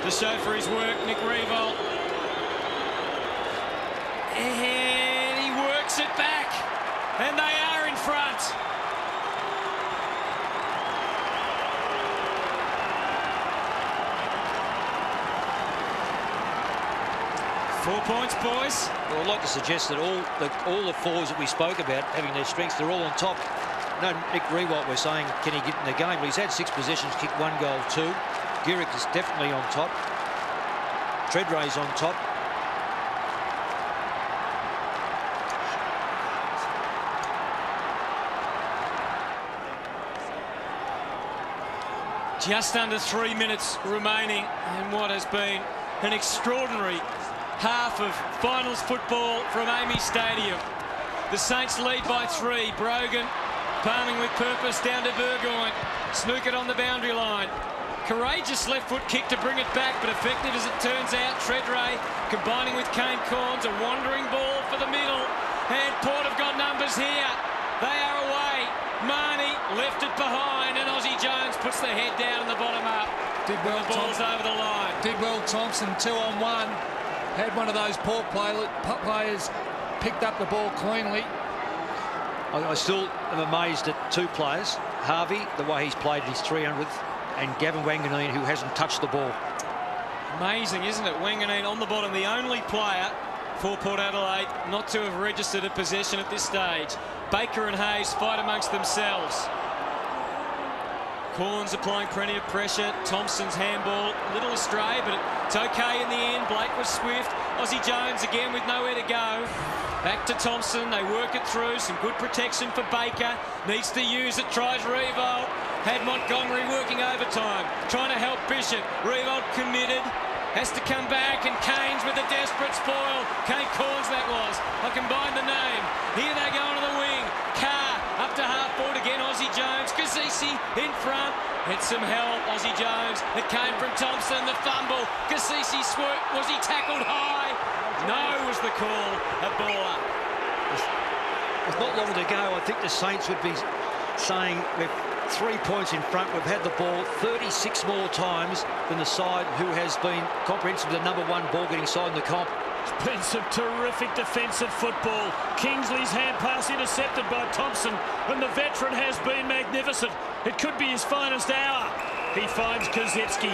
to show for his work, Nick Revolt. And he works it back, and they are in front. Four points, boys. Well, I'd like to suggest that all the forwards that we spoke about having their strengths, they're all on top. No, Nick Revolt, we're saying, can he get in the game? Well, he's had 6 possessions, kicked 1 goal, 2. Gehrig is definitely on top. Treadray's on top. Just under 3 minutes remaining in what has been an extraordinary half of finals football from AAMI Stadium. The Saints lead by 3. Brogan palming with purpose down to Burgoyne. Snook it on the boundary line. Courageous left foot kick to bring it back, but effective as it turns out. Treadray combining with Kane Corns, a wandering ball for the middle. And Port have got numbers here. They are away. Marnie left it behind, and Aussie Jones puts the head down and the bottom up. Did well, the ball's over the line. Did well, Thompson, 2-on-1. Had one of those Port players picked up the ball cleanly. I still am amazed at 2 players. Harvey, the way he's played his 300th, and Gavin Wanganeen, who hasn't touched the ball. Amazing, isn't it? Wanganeen on the bottom, the only player for Port Adelaide not to have registered a possession at this stage. Baker and Hayes fight amongst themselves. Corns applying plenty of pressure. Thompson's handball a little astray, but it's okay in the end. Blake was swift. Aussie Jones again with nowhere to go. Back to Thompson. They work it through. Some good protection for Baker. Needs to use it. Tries Revolt. Had Montgomery working overtime. Trying to help Bishop. Revolt committed. Has to come back, and Kane's with a desperate spoil. Kane Corns, that was. I combined the name. Here they go onto the wing. Carr up to half forward again. Aussie Aussie Jones. Kasisi in front. It's some help, Aussie Jones. It came from Thompson, the fumble. Kasisi swoop. Was he tackled high? No was the call. A baller. With not long to go, I think the Saints would be saying we're 3 points in front. We've had the ball 36 more times than the side who has been comprehensively the #1 ball-getting side in the comp. It's been some terrific defensive football. Kingsley's hand pass intercepted by Thompson, and the veteran has been magnificent. It could be his finest hour. He finds Kazetsky.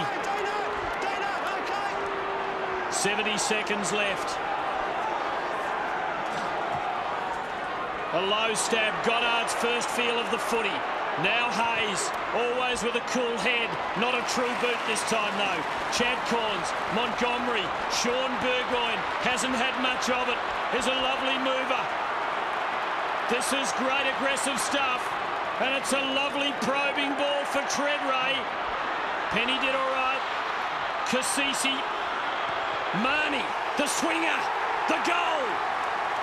70 seconds left. A low stab, Goddard's first feel of the footy. Now Hayes, always with a cool head. Not a true boot this time, though. Chad Collins, Montgomery, Sean Burgoyne hasn't had much of it. Is a lovely mover. This is great aggressive stuff. And it's a lovely probing ball for Treadray. Penny did all right. Kasisi. Marnie, the swinger. The goal.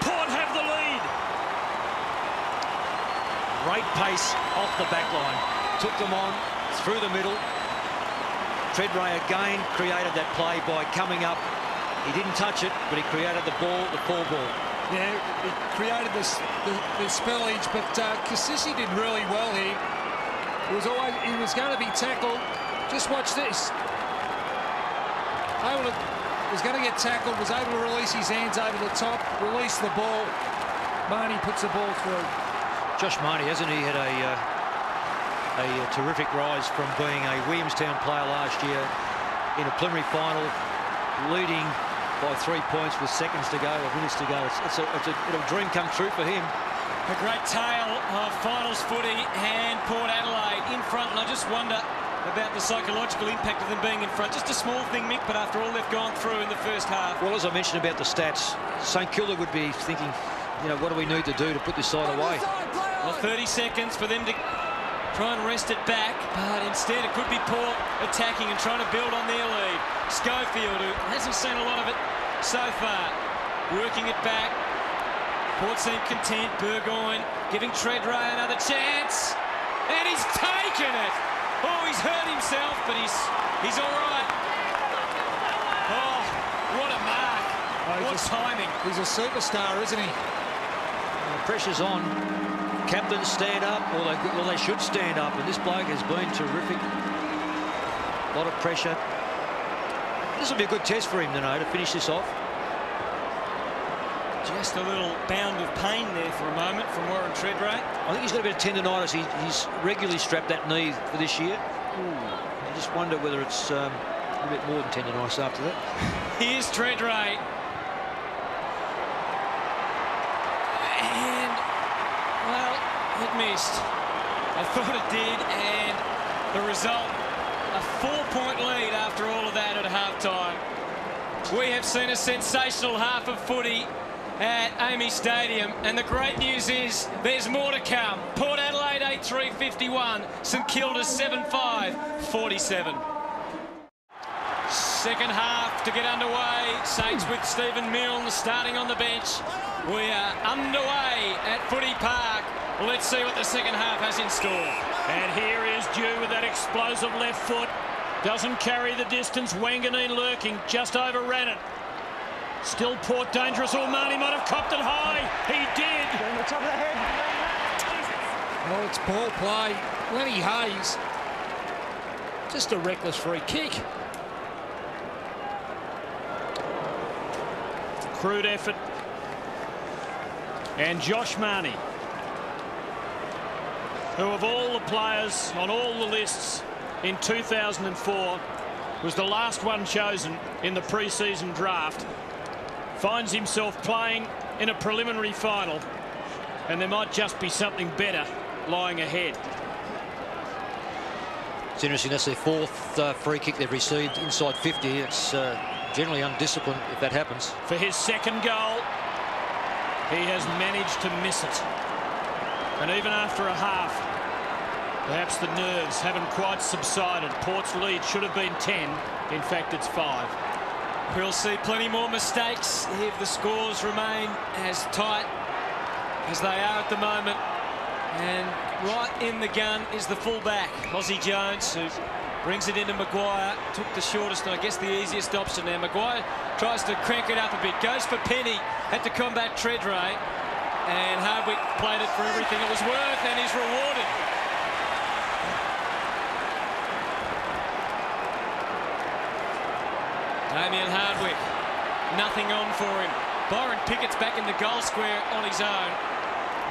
Port have the lead. Great pace off the back line. Took them on through the middle. Treadray again created that play by coming up. He didn't touch it, but he created the ball, the ball. Yeah, he created the spillage, but Kasisi did really well here. He was going to be tackled. Just watch this. Was going to get tackled, was able to release his hands over the top, release the ball. Marnie puts the ball through. Josh Marnie, hasn't he had a terrific rise from being a Williamstown player last year in a preliminary final, leading by 3 points with seconds to go, or minutes to go. It'll dream come true for him. A great tale of finals footy and Port Adelaide in front, and I just wonder about the psychological impact of them being in front. Just a small thing, Mick, but after all they've gone through in the first half. Well, as I mentioned about the stats, St Kilda would be thinking, you know, what do we need to do to put this side away? Well, 30 seconds for them to try and wrest it back, but instead it could be Port attacking and trying to build on their lead. Schofield, who hasn't seen a lot of it so far, working it back. Port seem content. Burgoyne giving Treadray another chance, and he's taken it. Oh, he's hurt himself, but he's all right. Oh, what a mark. What timing. He's a superstar, isn't he? The pressure's on. Captains stand up, or they should stand up, and this bloke has been terrific. A lot of pressure. This will be a good test for him, you know, to finish this off. Just a little bound of pain there for a moment from Warren Treadray. I think he's got a bit of tendinitis. He's regularly strapped that knee for this year. I just wonder whether it's a bit more than tendinitis after that. Here's Treadray. And, well, it missed. I thought it did, and the result, a 4-point lead after all of that at halftime. We have seen a sensational half of footy at AAMI Stadium, and the great news is there's more to come. Port Adelaide 8-3-51, St Kilda 7-5, 47. Second half to get underway. Saints with Stephen Milne starting on the bench. We are underway at Footy Park. Let's see what the second half has in store. And here is Dew with that explosive left foot. Doesn't carry the distance. Wanganeen lurking, just overran it. Still Port dangerous. Marnie might have copped it high. He did. On the top of the head. Oh, it's ball play. Lenny Hayes. Just a reckless free kick. Crude effort. And Josh Marnie, who of all the players on all the lists in 2004 was the last one chosen in the pre-season draft, finds himself playing in a preliminary final, and there might just be something better lying ahead. It's interesting, that's their fourth free kick they've received inside 50. It's generally undisciplined if that happens. For his second goal, he has managed to miss it. And even after a half, perhaps the nerves haven't quite subsided. Port's lead should have been 10. In fact, it's 5. We'll see plenty more mistakes if the scores remain as tight as they are at the moment. And right in the gun is the fullback, Aussie Jones, who brings it into Maguire. Took the shortest and I guess the easiest option there. Maguire tries to crank it up a bit, goes for Penny, had to combat Treadray, and Hardwick played it for everything it was worth, and he's rewarded. Damien Hardwick, nothing on for him. Byron Pickett's back in the goal square on his own,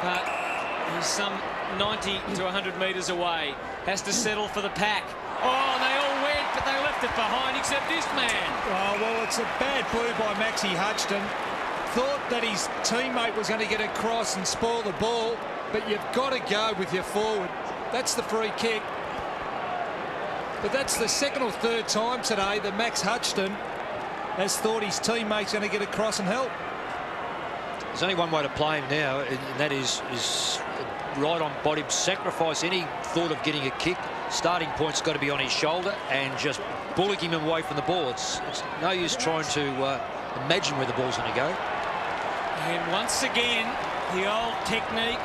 but he's some 90 to 100 metres away. Has to settle for the pack. Oh, they all went, but they left it behind, except this man. Oh, well, it's a bad blue by Maxie Hutchton. Thought that his teammate was going to get across and spoil the ball, but you've got to go with your forward. That's the free kick. But that's the second or third time today that Max Hutchton has thought his teammate's going to get across and help. There's only one way to play him now, and that is right on body. Sacrifice any thought of getting a kick. Starting point's got to be on his shoulder and just bullock him away from the ball. It's no use trying to imagine where the ball's going to go. And once again, the old technique.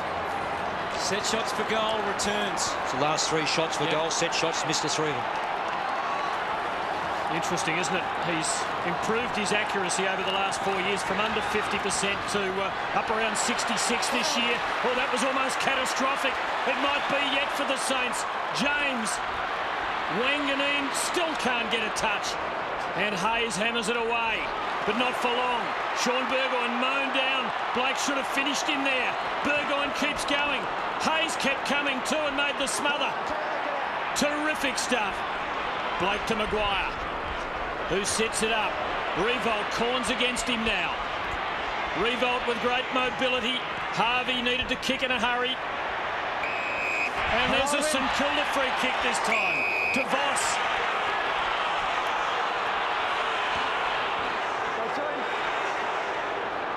Set shots for goal, returns. It's the last 3 shots for goal, set shots, missed the 3 of them. Interesting, isn't it? He's improved his accuracy over the last 4 years from under 50% to up around 66 this year. Oh, that was almost catastrophic. It might be yet for the Saints. James Wanganeen still can't get a touch. And Hayes hammers it away, but not for long. Sean Burgoyne mown down. Blake should have finished in there. Burgoyne keeps going. Hayes kept coming too and made the smother. Terrific stuff. Blake to Maguire, who sets it up. Revolt corns against him now. Revolt with great mobility. Harvey needed to kick in a hurry. And there's a St Kilda free kick this time to Voss.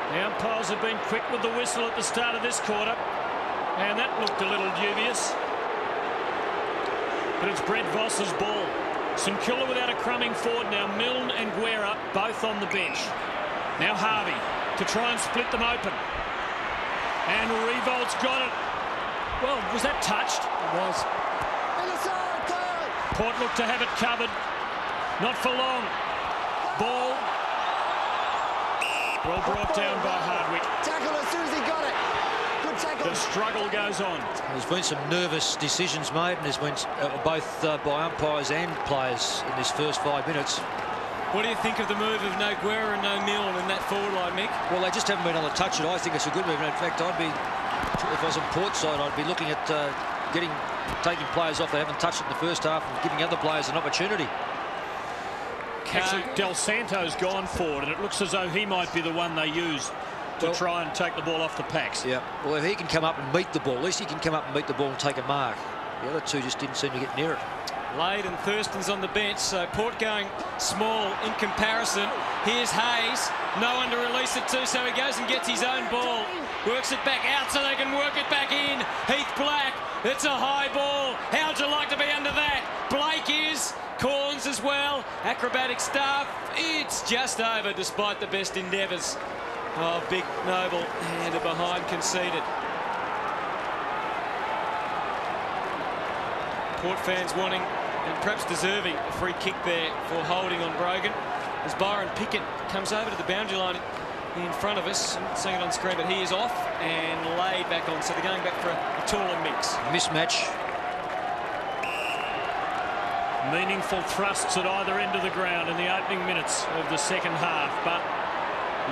The umpires have been quick with the whistle at the start of this quarter, and that looked a little dubious. But it's Brett Voss's ball. St Kilda without a crumbing forward now. Milne and Guerra both on the bench. Now Harvey to try and split them open. And Revolt's got it. Well, was that touched? It was. Port looked to have it covered. Not for long. Ball. Well brought down by Hardwick. Tackle as soon as he got it. Good tackle. The struggle goes on. There's been some nervous decisions made, and there's been both by umpires and players in this first 5 minutes. What do you think of the move of no Guerra and no Milne in that forward line, Mick? Well, they just haven't been able to touch it. I think it's a good move. And in fact, if I was on Port side, I'd be looking at taking players off they haven't touched it in the first half and giving other players an opportunity. Actually, Del Santo's gone forward, and it looks as though he might be the one they use to try and take the ball off the packs. Yeah, well, if he can come up and meet the ball, at least he can come up and meet the ball and take a mark. The other two just didn't seem to get near it. Lade and Thurston's on the bench, so Port going small in comparison. Here's Hayes, no one to release it to, so he goes and gets his own ball. Works it back out so they can work it back in. Heath Black, it's a high ball. How'd you like to be under that? Blake is. Corns as well. Acrobatic stuff. It's just over despite the best endeavours. Oh, Big Noble handed behind, conceded. Port fans wanting and perhaps deserving a free kick there for holding on Brogan as Byron Pickett comes over to the boundary line in front of us. I'm not seeing it on screen, but he is off and laid back on, so they're going back for a taller mix. Mismatch. Meaningful thrusts at either end of the ground in the opening minutes of the second half, but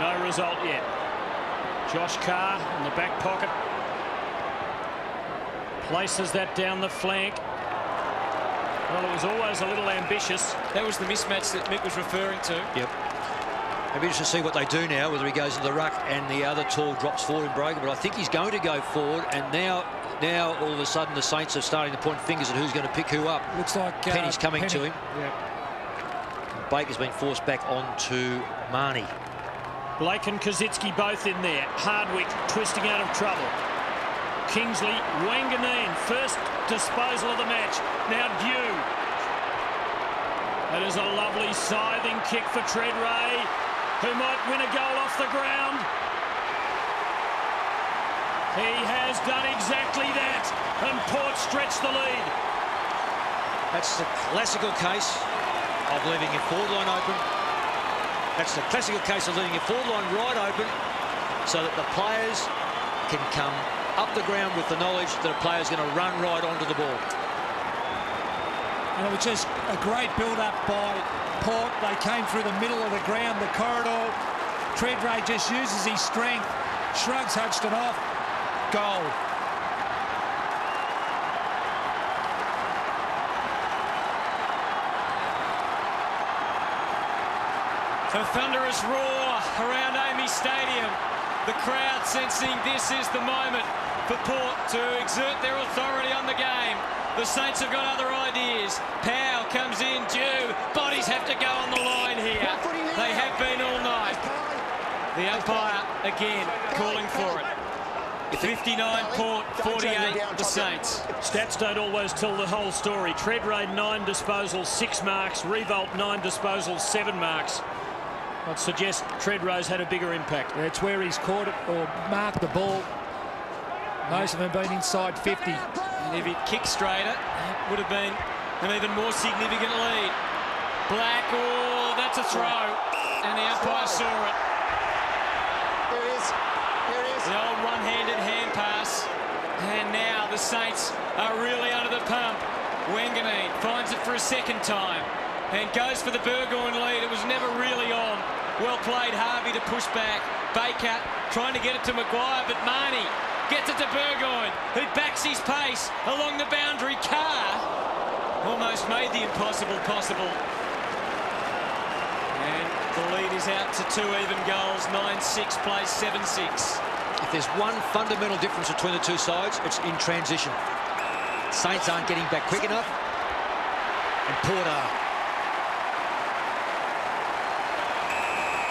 no result yet. Josh Carr in the back pocket places that down the flank. Well, it was always a little ambitious. That was the mismatch that Mick was referring to. Yep. It'll be interesting to see what they do now, whether he goes into the ruck and the other tall drops forward in Brogan, but I think he's going to go forward, and now all of a sudden the Saints are starting to point fingers at who's going to pick who up. Looks like Penny's coming to him. Yeah. Baker's been forced back onto Marnie. Blake and Kazitsky both in there. Hardwick twisting out of trouble. Kingsley, Wanganeen, first disposal of the match. Now Dew. That is a lovely scything kick for Treadray, who might win a goal off the ground. He has done exactly that, and Port stretched the lead. That's the classical case of leaving your forward line open. That's the classical case of leaving your forward line right open so that the players can come up the ground with the knowledge that a player's going to run right onto the ball. And it was just a great build-up by Port. They came through the middle of the ground, the corridor. Treadray just uses his strength, shrugs Hudson off, goal. A thunderous roar around AAMI Stadium. The crowd sensing this is the moment for Port to exert their authority on the game. The Saints have got other ideas. Powell comes in due. Bodies have to go on the line here. They have been all night. The umpire again calling for it. 59 Port, 48 the Saints. Stats don't always tell the whole story. Treadray 9 disposals, 6 marks. Revolt 9 disposals, 7 marks. I'd suggest Treadray's had a bigger impact. That's where he's caught it or marked the ball. Most of them been inside 50. And if he'd kicked straighter, it would have been an even more significant lead. Black, oh, that's a throw. And the umpire saw it. There it is. There it is. The old one-handed hand pass. And now the Saints are really under the pump. Wanganeen finds it for a second time and goes for the Burgoyne lead. It was never really on. Well played, Harvey, to push back. Baker trying to get it to Maguire, but Marnie gets it to Burgoyne, who backs his pace along the boundary. Carr almost made the impossible possible. And the lead is out to 2 even goals. 9-6 plays 7-6. If there's one fundamental difference between the two sides, it's in transition. Saints aren't getting back quick enough, and Port are.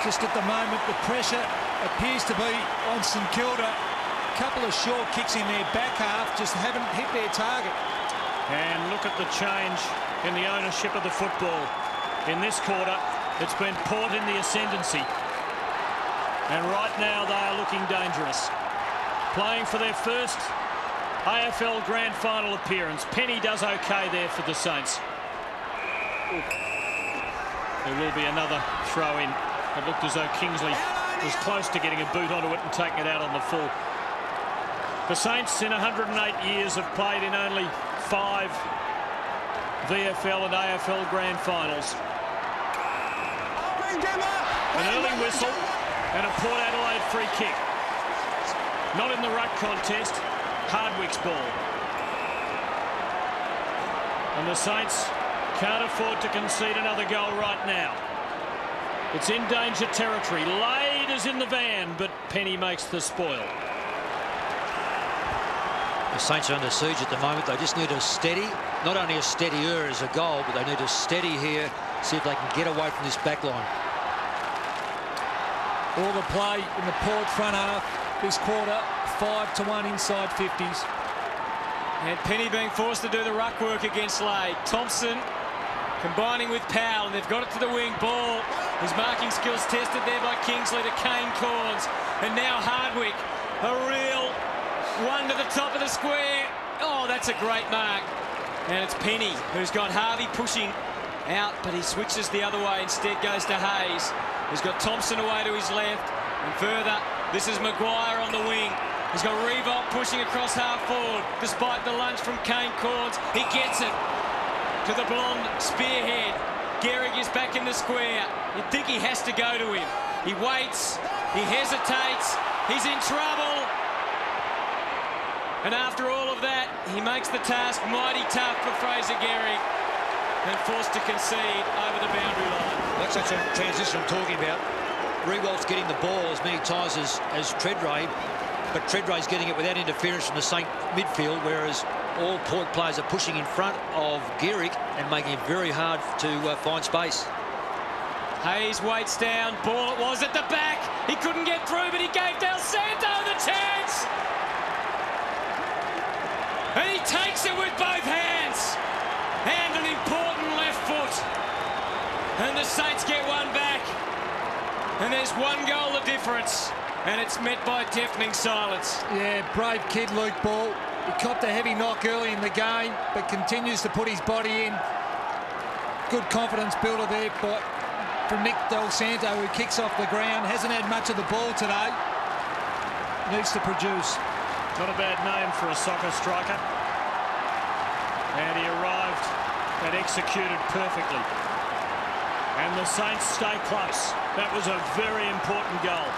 Just at the moment, the pressure appears to be on St Kilda. A couple of short kicks in their back half just haven't hit their target. And look at the change in the ownership of the football. In this quarter, it's been Port in the ascendancy. And right now, they are looking dangerous. Playing for their first AFL Grand Final appearance. Penny does okay there for the Saints. There will be another throw in. It looked as though Kingsley was close to getting a boot onto it and taking it out on the full. The Saints in 108 years have played in only 5 VFL and AFL Grand Finals. An early whistle and a Port Adelaide free kick. Not in the ruck contest, Hardwick's ball. And the Saints can't afford to concede another goal right now. It's in danger territory. Lade is in the van, but Penny makes the spoil. The Saints are under siege at the moment. They just need a steady, not only a steadier as a goal, but they need a steady here, see if they can get away from this back line. All the play in the Port front half this quarter, 5-1 inside 50s. And Penny being forced to do the ruck work against Lade. Thompson combining with Powell, and they've got it to the wing. Ball, his marking skills tested there by Kingsley to Kane Corns. And now Hardwick, a real one to the top of the square. Oh, that's a great mark. And it's Penny who's got Harvey pushing out, but he switches the other way. Instead goes to Hayes. He's got Thompson away to his left. And further, this is Maguire on the wing. He's got Revolt pushing across half forward. Despite the lunge from Kane Corns, he gets it to the blonde spearhead. Gehrig is back in the square. You'd think he has to go to him. He waits, he hesitates, he's in trouble. And after all of that, he makes the task mighty tough for Fraser Gehrig and forced to concede over the boundary line. That's that transition I'm talking about. Rewalt's getting the ball as many times as Treadray, but Treadray's getting it without interference from the Saint midfield, whereas all Port players are pushing in front of Gehrig and making it very hard to find space. Hayes waits down. Ball it was at the back. He couldn't get through, but he gave Del Santo the chance. And he takes it with both hands. And an important left foot. And the Saints get one back. And there's one goal of difference. and it's met by deafening silence. Yeah, brave kid, Luke Ball. He copped a heavy knock early in the game, but continues to put his body in. Good confidence builder there from Nick Del Santo, who kicks off the ground. Hasn't had much of the ball today. Needs to produce. Not a bad name for a soccer striker. And he arrived and executed perfectly. And the Saints stay close. That was a very important goal.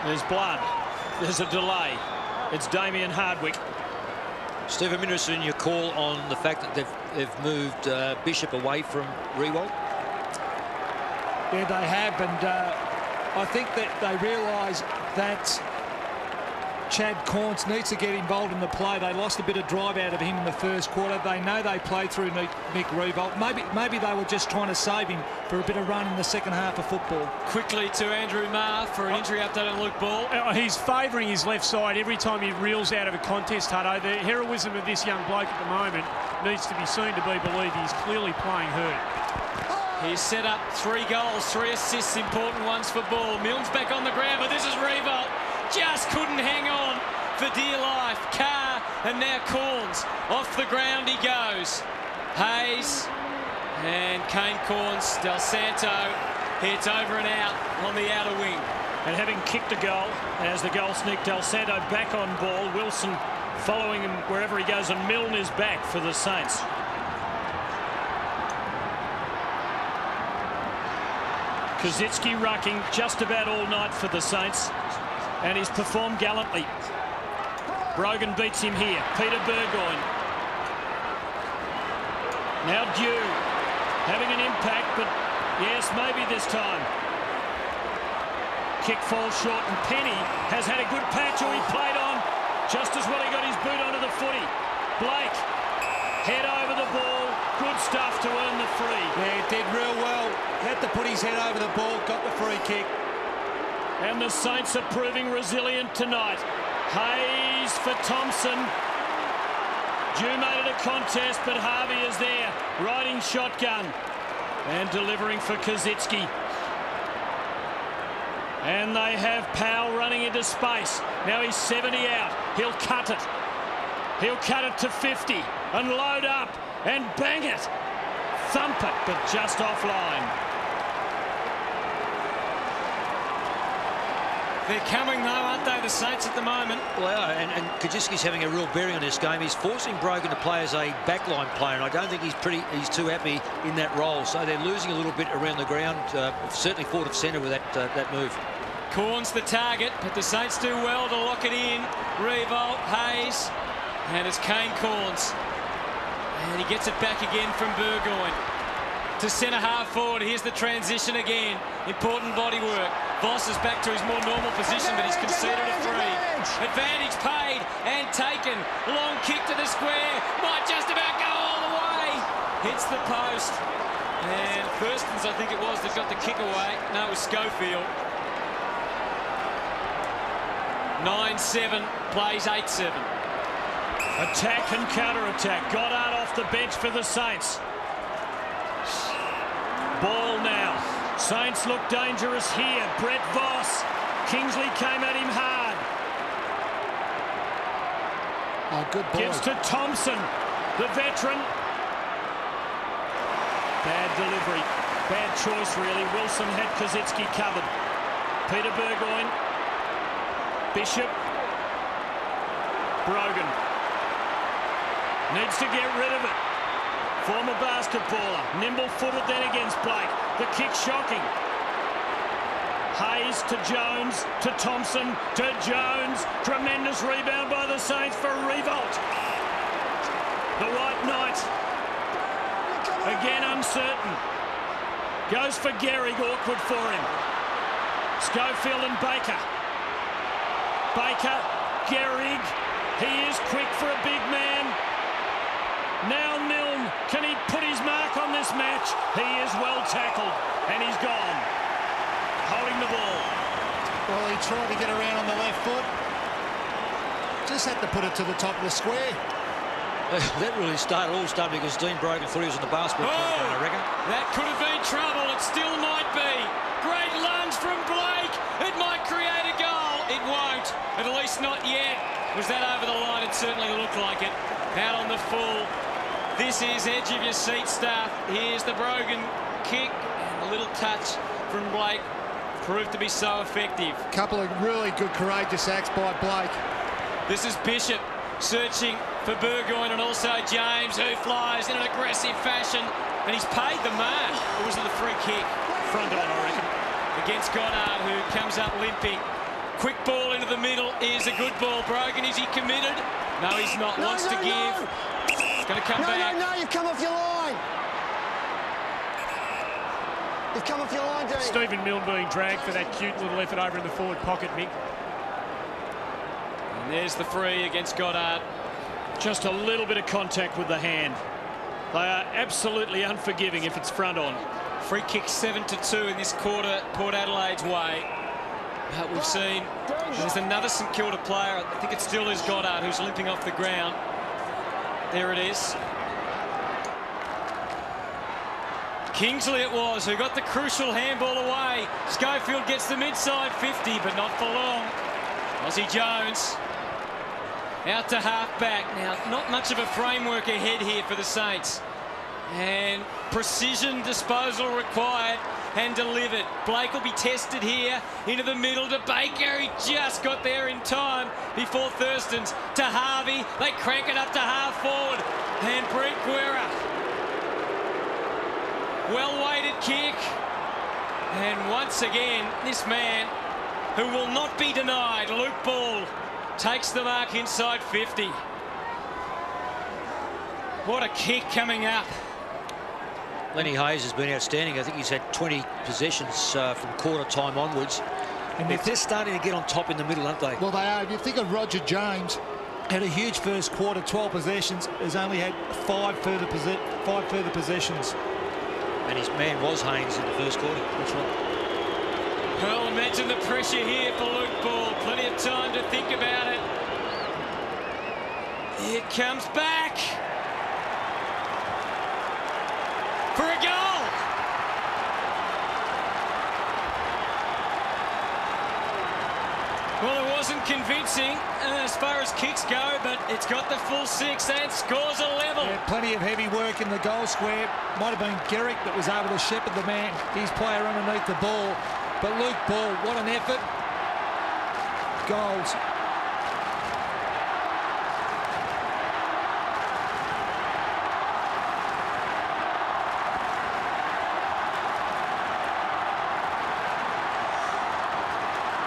There's blood. There's a delay. It's Damien Hardwick. Steve, I'm interested in your call on the fact that they've moved Bishop away from Riewoldt. Yeah, they have, and I think that they realise that Chad Corns needs to get involved in the play. They lost a bit of drive out of him in the first quarter. They know they played through Nick Riewoldt. Maybe they were just trying to save him for a bit of run in the second half of football. Quickly to Andrew Marr for an injury update on Luke Ball. He's favouring his left side every time he reels out of a contest, Hutto. The heroism of this young bloke at the moment needs to be seen to be believed. He's clearly playing hurt. He's set up 3 goals, 3 assists, important ones for Ball. Milne's back on the ground, but this is Riewoldt. Just couldn't hang on for dear life. Carr and now Corns. Off the ground he goes. Hayes and Kane Corns. Del Santo hits over and out on the outer wing. And having kicked a goal, as the goal sneak, Del Santo back on ball. Wilson following him wherever he goes, and Milne is back for the Saints. Kosicki rucking just about all night for the Saints, and he's performed gallantly. Brogan beats him here. Peter Burgoyne. Now Dew having an impact, but yes, maybe this time. Kick falls short, and Penny has had a good patch, who he played on just as well. He got his boot onto the footy. Blake, head over the ball. Good stuff to earn the free. Yeah, he did real well. Had to put his head over the ball, got the free kick. And the Saints are proving resilient tonight. Hayes for Thompson. Dew made it a contest, but Harvey is there, riding shotgun and delivering for Kosicki. And they have Powell running into space. Now he's 70 out. He'll cut it. He'll cut it to 50 and load up and bang it. Thump it, but just offline. They're coming though, aren't they, the Saints at the moment? Well, and Kosicki's having a real bearing on this game. He's forcing Brogan to play as a backline player, and I don't think he's too happy in that role. So they're losing a little bit around the ground, certainly forward of centre with that move. Corns the target, but the Saints do well to lock it in. Riewoldt, Hayes, and it's Kane Corns. And he gets it back again from Burgoyne. To centre half forward, here's the transition again. Important body work. Voss is back to his more normal position, but he's conceded a free. Advantage paid and taken. Long kick to the square. Might just about go all the way. Hits the post. And Thurston's, I think it was, that got the kick away. No, it was Schofield. 9-7, plays 8-7. Attack and counter-attack. Goddard off the bench for the Saints. Ball now. Saints look dangerous here. Brett Voss. Kingsley came at him hard. Oh, good ball. Gives to Thompson, the veteran. Bad delivery. Bad choice, really. Wilson had Kosicki covered. Peter Burgoyne. Bishop. Brogan. Needs to get rid of it. Former basketballer. Nimble-footed then against Blake. The kick shocking. Hayes to Jones, to Thompson, to Jones. Tremendous rebound by the Saints for Riewoldt. The White Knight. Again uncertain. Goes for Gehrig, awkward for him. Schofield and Baker. Baker, Gehrig. He is quick for a big man. Now Milne, can he put his mark on this match? He is well tackled, and he's gone. Holding the ball. Well, he tried to get around on the left foot. Just had to put it to the top of the square. That really all started because Dean Brogan thought he was in the basketball program, I reckon. That could have been trouble. It still might be. Great lunge from Blake. It might create a goal. It won't. At least not yet. Was that over the line? It certainly looked like it. Out on the full. This is edge of your seat stuff. Here's the Brogan kick. And a little touch from Blake proved to be so effective. Couple of really good, courageous acts by Blake. This is Bishop searching for Burgoyne and also James, who flies in an aggressive fashion. And he's paid the mark. It was the free kick. Front on, I reckon. Against Goddard, who comes up limping. Quick ball into the middle is a good ball. Brogan, is he committed? No, he's not. Wants to give. It's going to come back. No, you've come off your line. You've come off your line, Dean. Stephen Milne being dragged for that cute little effort over in the forward pocket, Mick. And there's the free against Goddard. Just a little bit of contact with the hand. They are absolutely unforgiving if it's front on. Free kick 7-2 in this quarter, Port Adelaide's way. But we've seen there's another St Kilda player. I think it still is Goddard who's limping off the ground. There it is. Kingsley it was who got the crucial handball away. Schofield gets them inside 50, but not for long. Aussie Jones out to half-back. Now, not much of a framework ahead here for the Saints. And precision disposal required and delivered. Blake will be tested here into the middle to Baker. He just got there in time before Thurston's to Harvey. They crank it up to half forward. And Brent Guerra. Well-weighted kick. And once again, this man who will not be denied, Luke Ball, takes the mark inside 50. What a kick coming up. Lenny Hayes has been outstanding. I think he's had 20 possessions from quarter time onwards. And they're starting to get on top in the middle, aren't they? Well, they are. If you think of Roger James, had a huge first quarter, 12 possessions, has only had five further possessions. And his man was Haynes in the first quarter. That's right. Well, imagine the pressure here for Luke Ball. Plenty of time to think about it. It comes back. For a goal. Well, it wasn't convincing as far as kicks go, but it's got the full 6 and scores a level. Yeah, plenty of heavy work in the goal square. Might have been Gehrig that was able to shepherd the man, his player underneath the ball. But Luke Ball, what an effort. Goals.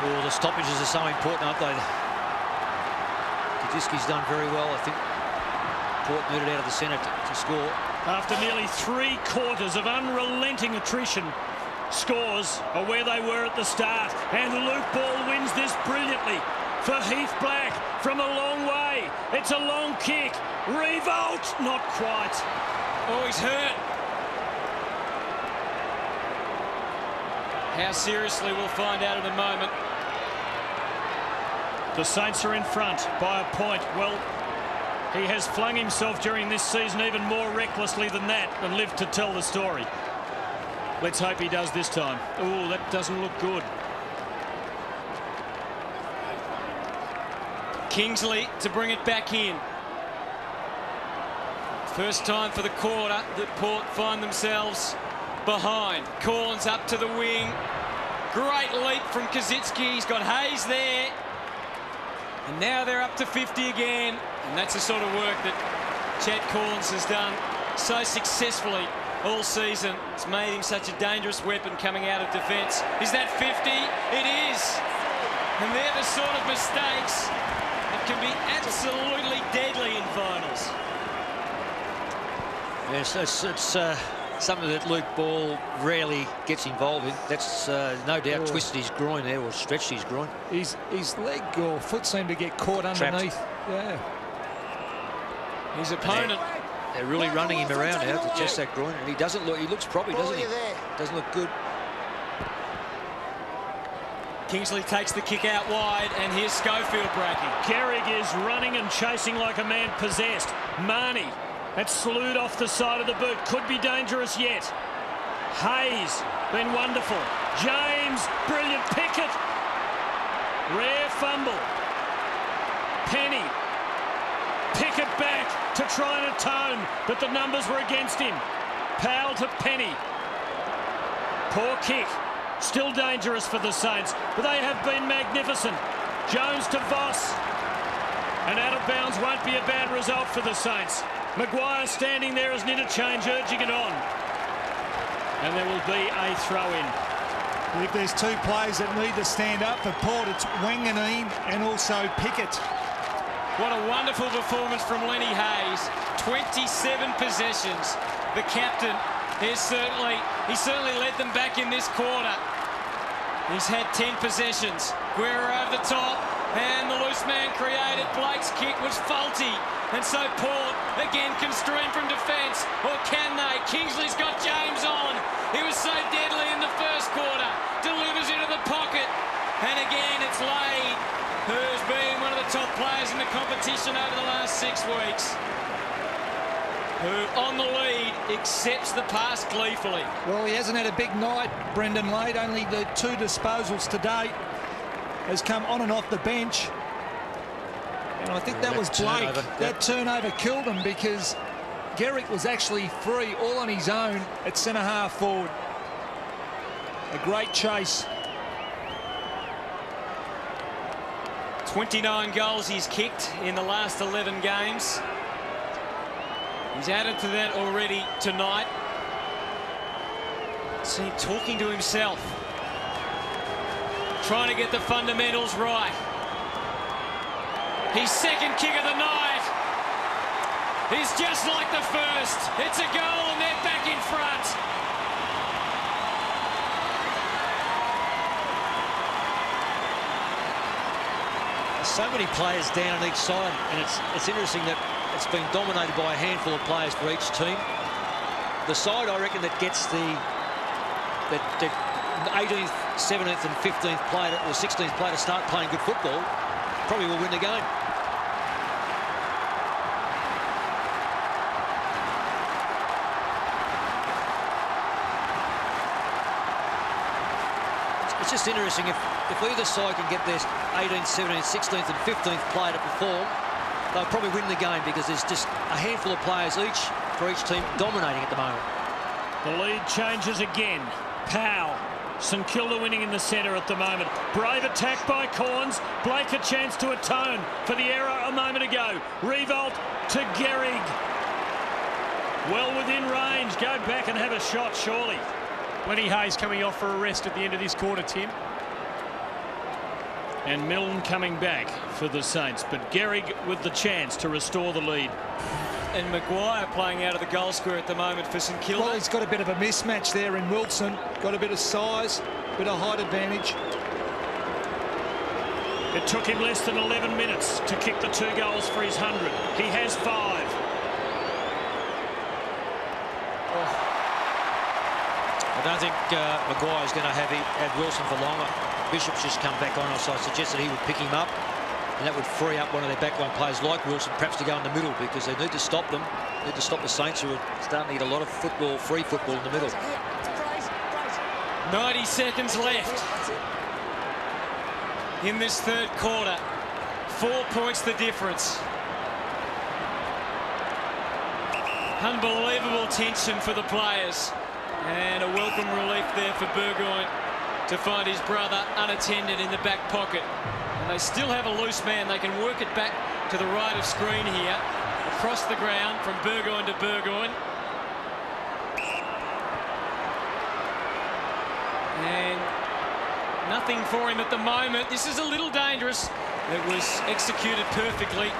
Oh, the stoppages are so important, aren't they? Kajiski's done very well. I think Port moved it out of the centre to score. After nearly 3 quarters of unrelenting attrition, scores are where they were at the start. And Luke Ball wins this brilliantly for Heath Black from a long way. It's a long kick. Revolt, not quite. Oh, he's hurt. How seriously, we'll find out in a moment. The Saints are in front by a point. Well, he has flung himself during this season even more recklessly than that and lived to tell the story. Let's hope he does this time. Oh, that doesn't look good. Kingsley to bring it back in. First time for the quarter that Port find themselves behind. Corns up to the wing. Great leap from Kazitsky. He's got Hayes there. And now they're up to 50 again. And that's the sort of work that Chad Corns has done so successfully all season. It's made him such a dangerous weapon coming out of defence. Is that 50? It is. And they're the sort of mistakes that can be absolutely deadly in finals. Yes, it's something that Luke Ball rarely gets involved in. That's no doubt twisted his groin there or stretched his groin. His leg or foot seemed to get caught underneath. Yeah. His opponent. They're really running him around now to test that groin, and he doesn't look. He looks proper, doesn't he? Doesn't look good. Kingsley takes the kick out wide, and here's Schofield breaking. Gehrig is running and chasing like a man possessed. Marnie, that's slewed off the side of the boot. Could be dangerous yet. Hayes, been wonderful. James, brilliant. Pickett, rare fumble. Penny, Pickett back to try and atone, but the numbers were against him. Powell to Penny. Poor kick. Still dangerous for the Saints, but they have been magnificent. Jones to Voss. And out of bounds won't be a bad result for the Saints. Maguire standing there as an interchange, urging it on. And there will be a throw-in. If there's two players that need to stand up for Port, it's Wanganeen and also Pickett. What a wonderful performance from Lenny Hayes. 27 possessions. The captain he certainly led them back in this quarter. He's had 10 possessions. Guerra over the top, and the loose man created. Blake's kick was faulty, and so Port again can stream from defence. Or can they? Kingsley's got James on. He was so deadly in the first quarter. Delivers into the pocket, and again it's Lade, who's been one of the top players in the competition over the last 6 weeks, who on the lead accepts the pass gleefully. Well, he hasn't had a big night, Brendan Lade. Only the 2 disposals to date. Has come on and off the bench. And I think that was Blake. That turnover killed him because Gehrig was actually free all on his own at centre-half forward. A great chase. 29 goals he's kicked in the last 11 games. He's added to that already tonight. See him talking to himself, trying to get the fundamentals right. His second kick of the night is just like the first. It's a goal and they're back in front. So many players down on each side, and it's interesting that it's been dominated by a handful of players for each team. The side, I reckon, that gets the 18th, 17th and 15th player or 16th player to start playing good football probably will win the game. It's just interesting if either side can get their 18th, 17th, 16th and 15th player to perform, they'll probably win the game because there's just a handful of players for each team dominating at the moment. The lead changes again. Powell. St Kilda winning in the centre at the moment. Brave attack by Corns. Blake a chance to atone for the error a moment ago. Revolt to Gehrig. Well within range. Go back and have a shot, surely. Lenny Hayes coming off for a rest at the end of this quarter, Tim. And Milne coming back for the Saints. But Gehrig with the chance to restore the lead. And Maguire playing out of the goal square at the moment for St Kilda. Well, he's got a bit of a mismatch there in Wilson. Got a bit of size, a bit of height advantage. It took him less than 11 minutes to kick the 2 goals for his 100. He has 5. I don't think Maguire's going to have Wilson for long. Bishop's just come back on, so I suggested he would pick him up. And that would free up one of their backline players like Wilson, perhaps to go in the middle, because they need to stop them. They need to stop the Saints, who are starting to get a lot of football, free football in the middle. 90 seconds left in this third quarter. 4 points the difference. Unbelievable tension for the players. And a welcome relief there for Burgoyne to find his brother unattended in the back pocket. And they still have a loose man. They can work it back to the right of screen here, across the ground from Burgoyne to Burgoyne. And nothing for him at the moment. This is a little dangerous. It was executed perfectly.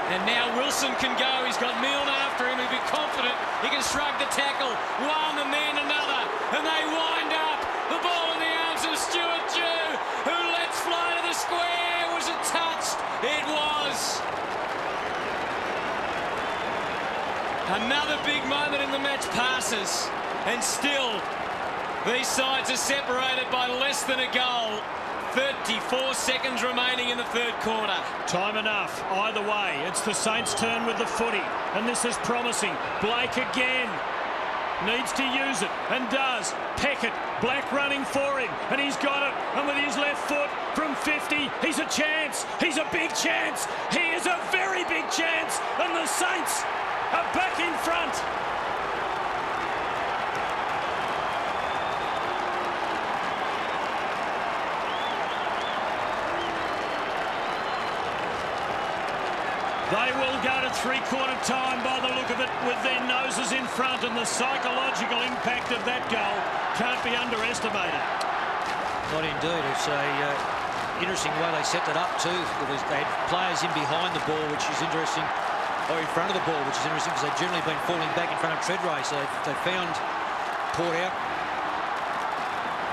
And now Wilson can go. He's got Milne after him. He'll be confident. He can shrug the tackle. One and then another. And they wind up. The ball in the arms of Stuart Jew, who lets fly to the square. Was it touched? It was. Another big moment in the match passes. And still, these sides are separated by less than a goal. 34 seconds remaining in the third quarter. Time enough. Either way, it's the Saints' turn with the footy. And this is promising. Blake again. Needs to use it and does. Peckett, Black running for him, and he's got it. And with his left foot from 50, he's a chance. He's a big chance. He is a very big chance. And the Saints are back in front. They will go to three-quarter time by the look of it with their noses in front, and the psychological impact of that goal can't be underestimated. Not indeed. It's a interesting way they set that up too. They had players in behind the ball, which is interesting, or in front of the ball, which is interesting because they've generally been falling back in front of Treadray. So they found Port out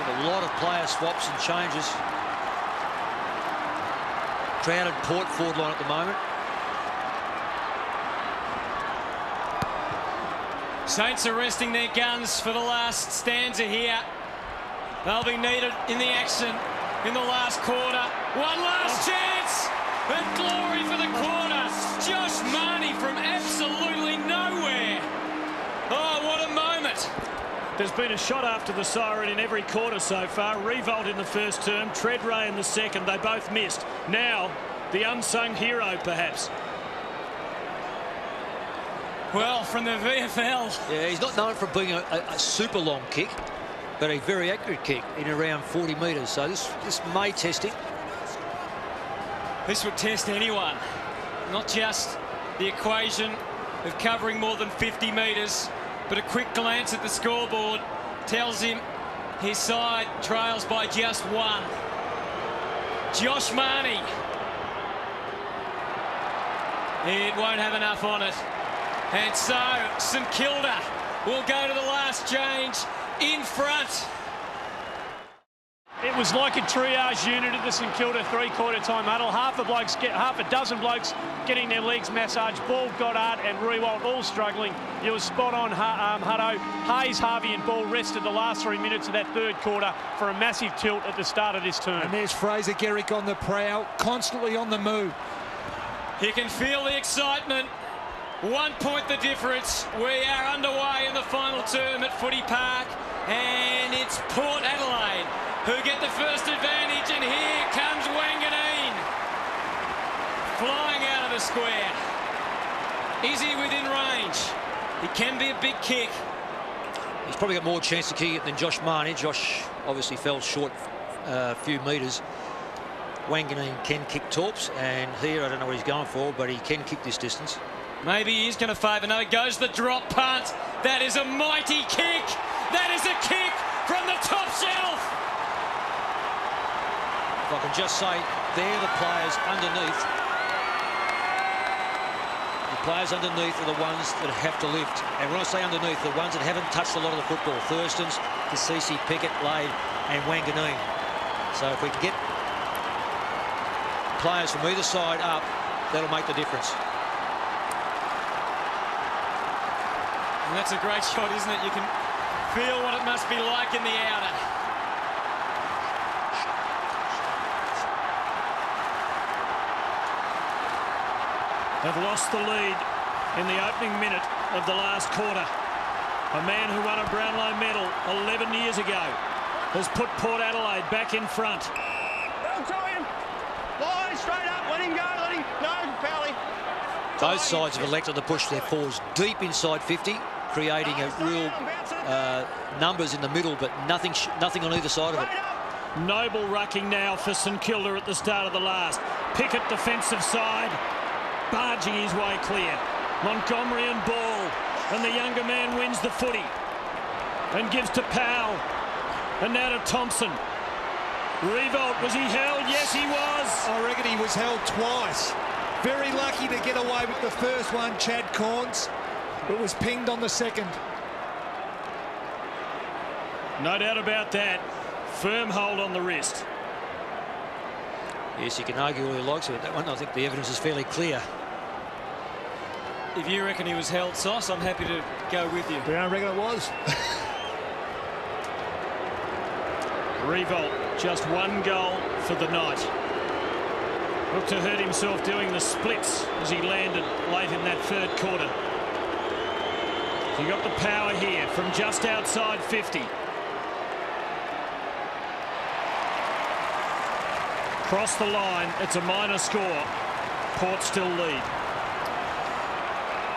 with a lot of player swaps and changes. Crowded Port forward line at the moment. Saints are resting their guns for the last stanza here. They'll be needed in the action in the last quarter. One last chance and glory for the quarter. Josh Marnie from absolutely nowhere. Oh, what a moment. There's been a shot after the siren in every quarter so far. Revolt in the first term, Treadray in the second. They both missed. Now, the unsung hero, perhaps. Well, from the VFL. Yeah, he's not known for being a super long kick, but a very accurate kick in around 40 metres. So this may test him. This would test anyone, not just the equation of covering more than 50 metres, but a quick glance at the scoreboard tells him his side trails by just one. Josh Marnie. It won't have enough on it. And so St Kilda will go to the last change in front. It was like a triage unit at the St Kilda three-quarter time huddle. Half a dozen blokes getting their legs massaged. Ball, Goddard and Rewalt all struggling. You were spot on, Hutto. Hayes, Harvey and Ball rested the last 3 minutes of that third quarter for a massive tilt at the start of this term. And there's Fraser Gehrig on the prowl, constantly on the move. You can feel the excitement. 1 point the difference. We are underway in the final term at Footy Park, and it's Port Adelaide who get the first advantage, and here comes Wanganeen flying out of the square. Is he within range? It can be a big kick. He's probably got more chance to kick it than Josh Marnie. Josh obviously fell short a few metres. Wanganeen can kick torps, and here I don't know what he's going for, but he can kick this distance. Maybe he's going to favour. No, it goes the drop punt. That is a mighty kick. That is a kick from the top shelf. If I can just say, they're the players underneath. The players underneath are the ones that have to lift. And when I say underneath, the ones that haven't touched a lot of the football. Thurstons, Cassisi, Pickett, Lade and Wanganeen. So if we can get players from either side up, that'll make the difference. And that's a great shot, isn't it? You can feel what it must be like in the outer. Have lost the lead in the opening minute of the last quarter. A man who won a Brownlow medal 11 years ago has put Port Adelaide back in front. Go to him. Line straight up. Let him go. Let him go, Pally. Both sides have elected to push their forwards deep inside 50, creating a real numbers in the middle, but nothing on either side of it. Noble rucking now for St Kilda at the start of the last. Pickett defensive side, barging his way clear. Montgomery and Ball, and the younger man wins the footy and gives to Powell, and now to Thompson. Revolt, was he held? Yes, he was. I reckon he was held twice. Very lucky to get away with the first one, Chad Corns, but was pinged on the second. No doubt about that. Firm hold on the wrist. Yes, you can argue all he likes about that one. I think the evidence is fairly clear. If you reckon he was held, Sauce, I'm happy to go with you. I reckon it was. Revolt, just one goal for the night. Looked to hurt himself doing the splits as he landed late in that third quarter. So you got the power here from just outside 50. Cross the line, it's a minor score. Port still lead.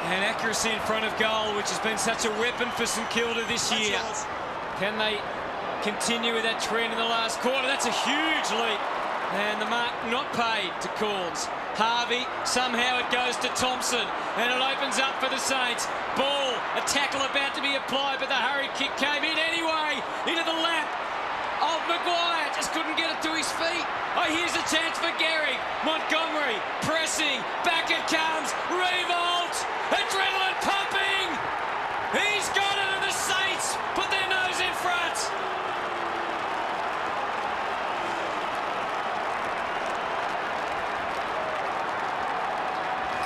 And accuracy in front of goal, which has been such a weapon for St Kilda this year. Can they continue with that trend in the last quarter? That's a huge leap. And the mark not paid to Corns. Harvey, somehow it goes to Thompson. And it opens up for the Saints. Ball, a tackle about to be applied, but the hurry kick came in anyway. Into the lap of Maguire. Just couldn't get it to his feet. Oh, here's a chance for Gehrig. Montgomery pressing. Back it comes. Revolt. Adrenaline pumping. He's got it, and the Saints put their nose in front.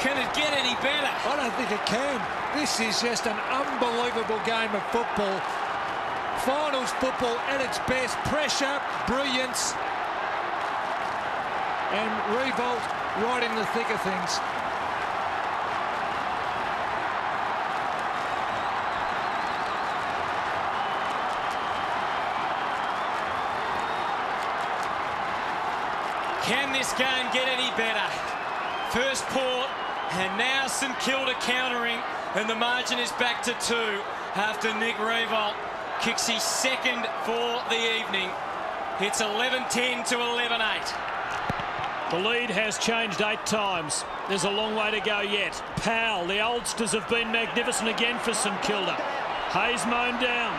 Can it get any better? I don't think it can. This is just an unbelievable game of football. Finals football at its best. Pressure, brilliance, and Revolt right in the thick of things. Can this game get any better? First Port, and now St Kilda countering, and the margin is back to 2 after Nick Revolt kicks his second for the evening. It's 11-10 to 11-8. The lead has changed 8 times. There's a long way to go yet. Powell, the oldsters have been magnificent again for St Kilda. Hayes mown down.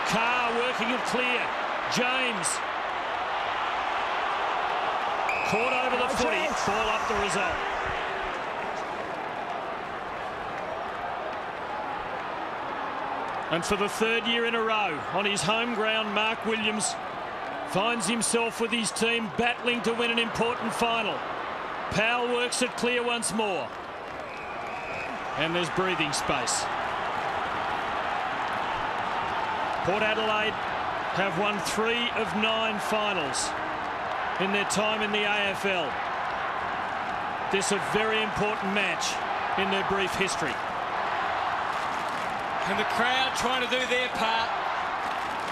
Carr working it clear. James. Caught over the footy. Ball up the result. And for the 3rd year in a row, on his home ground, Mark Williams finds himself with his team battling to win an important final. Powell works it clear once more. And there's breathing space. Port Adelaide have won 3 of 9 finals in their time in the AFL. This is a very important match in their brief history. And the crowd trying to do their part.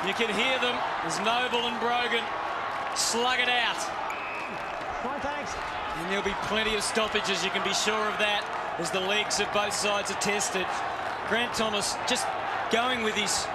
You can hear them as Noble and Brogan slug it out. And there'll be plenty of stoppages, you can be sure of that, as the legs of both sides are tested. Grant Thomas just going with his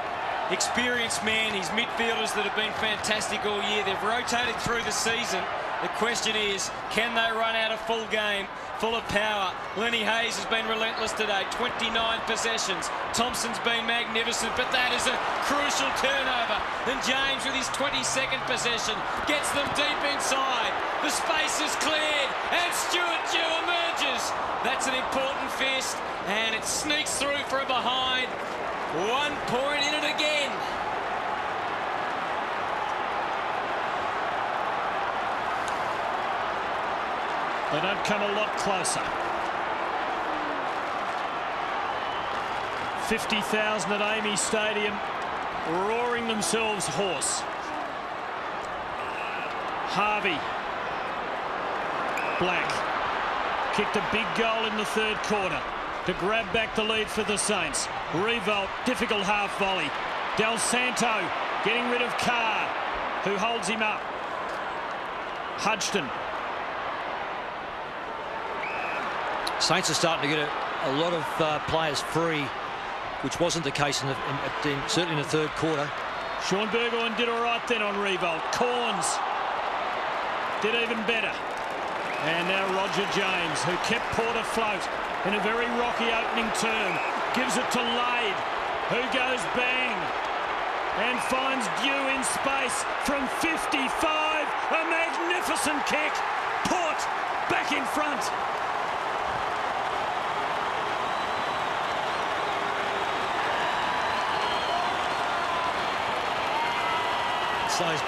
experienced man, his midfielders that have been fantastic all year. They've rotated through the season. The question is, can they run out a full game full of power? Lenny Hayes has been relentless today, 29 possessions. Thompson's been magnificent, but that is a crucial turnover. And James, with his 22nd possession, gets them deep inside. The space is cleared, and Stuart Dew emerges. That's an important fist, and it sneaks through from behind. 1 point in it again. They don't come a lot closer. 50,000 at AAMI Stadium, roaring themselves hoarse. Harvey. Black kicked a big goal in the 3rd quarter to grab back the lead for the Saints. Revolt, difficult half volley. Del Santo getting rid of Carr, who holds him up. Hudson. Saints are starting to get a lot of players free, which wasn't the case certainly in the 3rd quarter. Sean Burgoyne did all right then on Revolt. Corns did even better. And now Roger James, who kept Port afloat in a very rocky opening term, gives it to Lade, who goes bang and finds Dew in space from 55. A magnificent kick. Port back in front. Those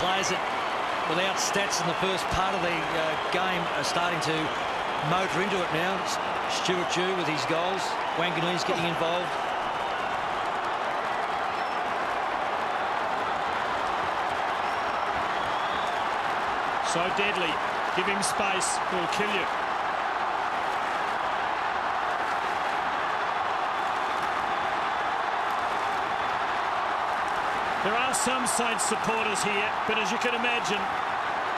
players that, without stats in the first part of the game, are starting to motor into it now. Stuart Dew with his goals. Wanganese getting involved. So deadly. Give him space. He'll kill you. There are some Saints supporters here, but as you can imagine,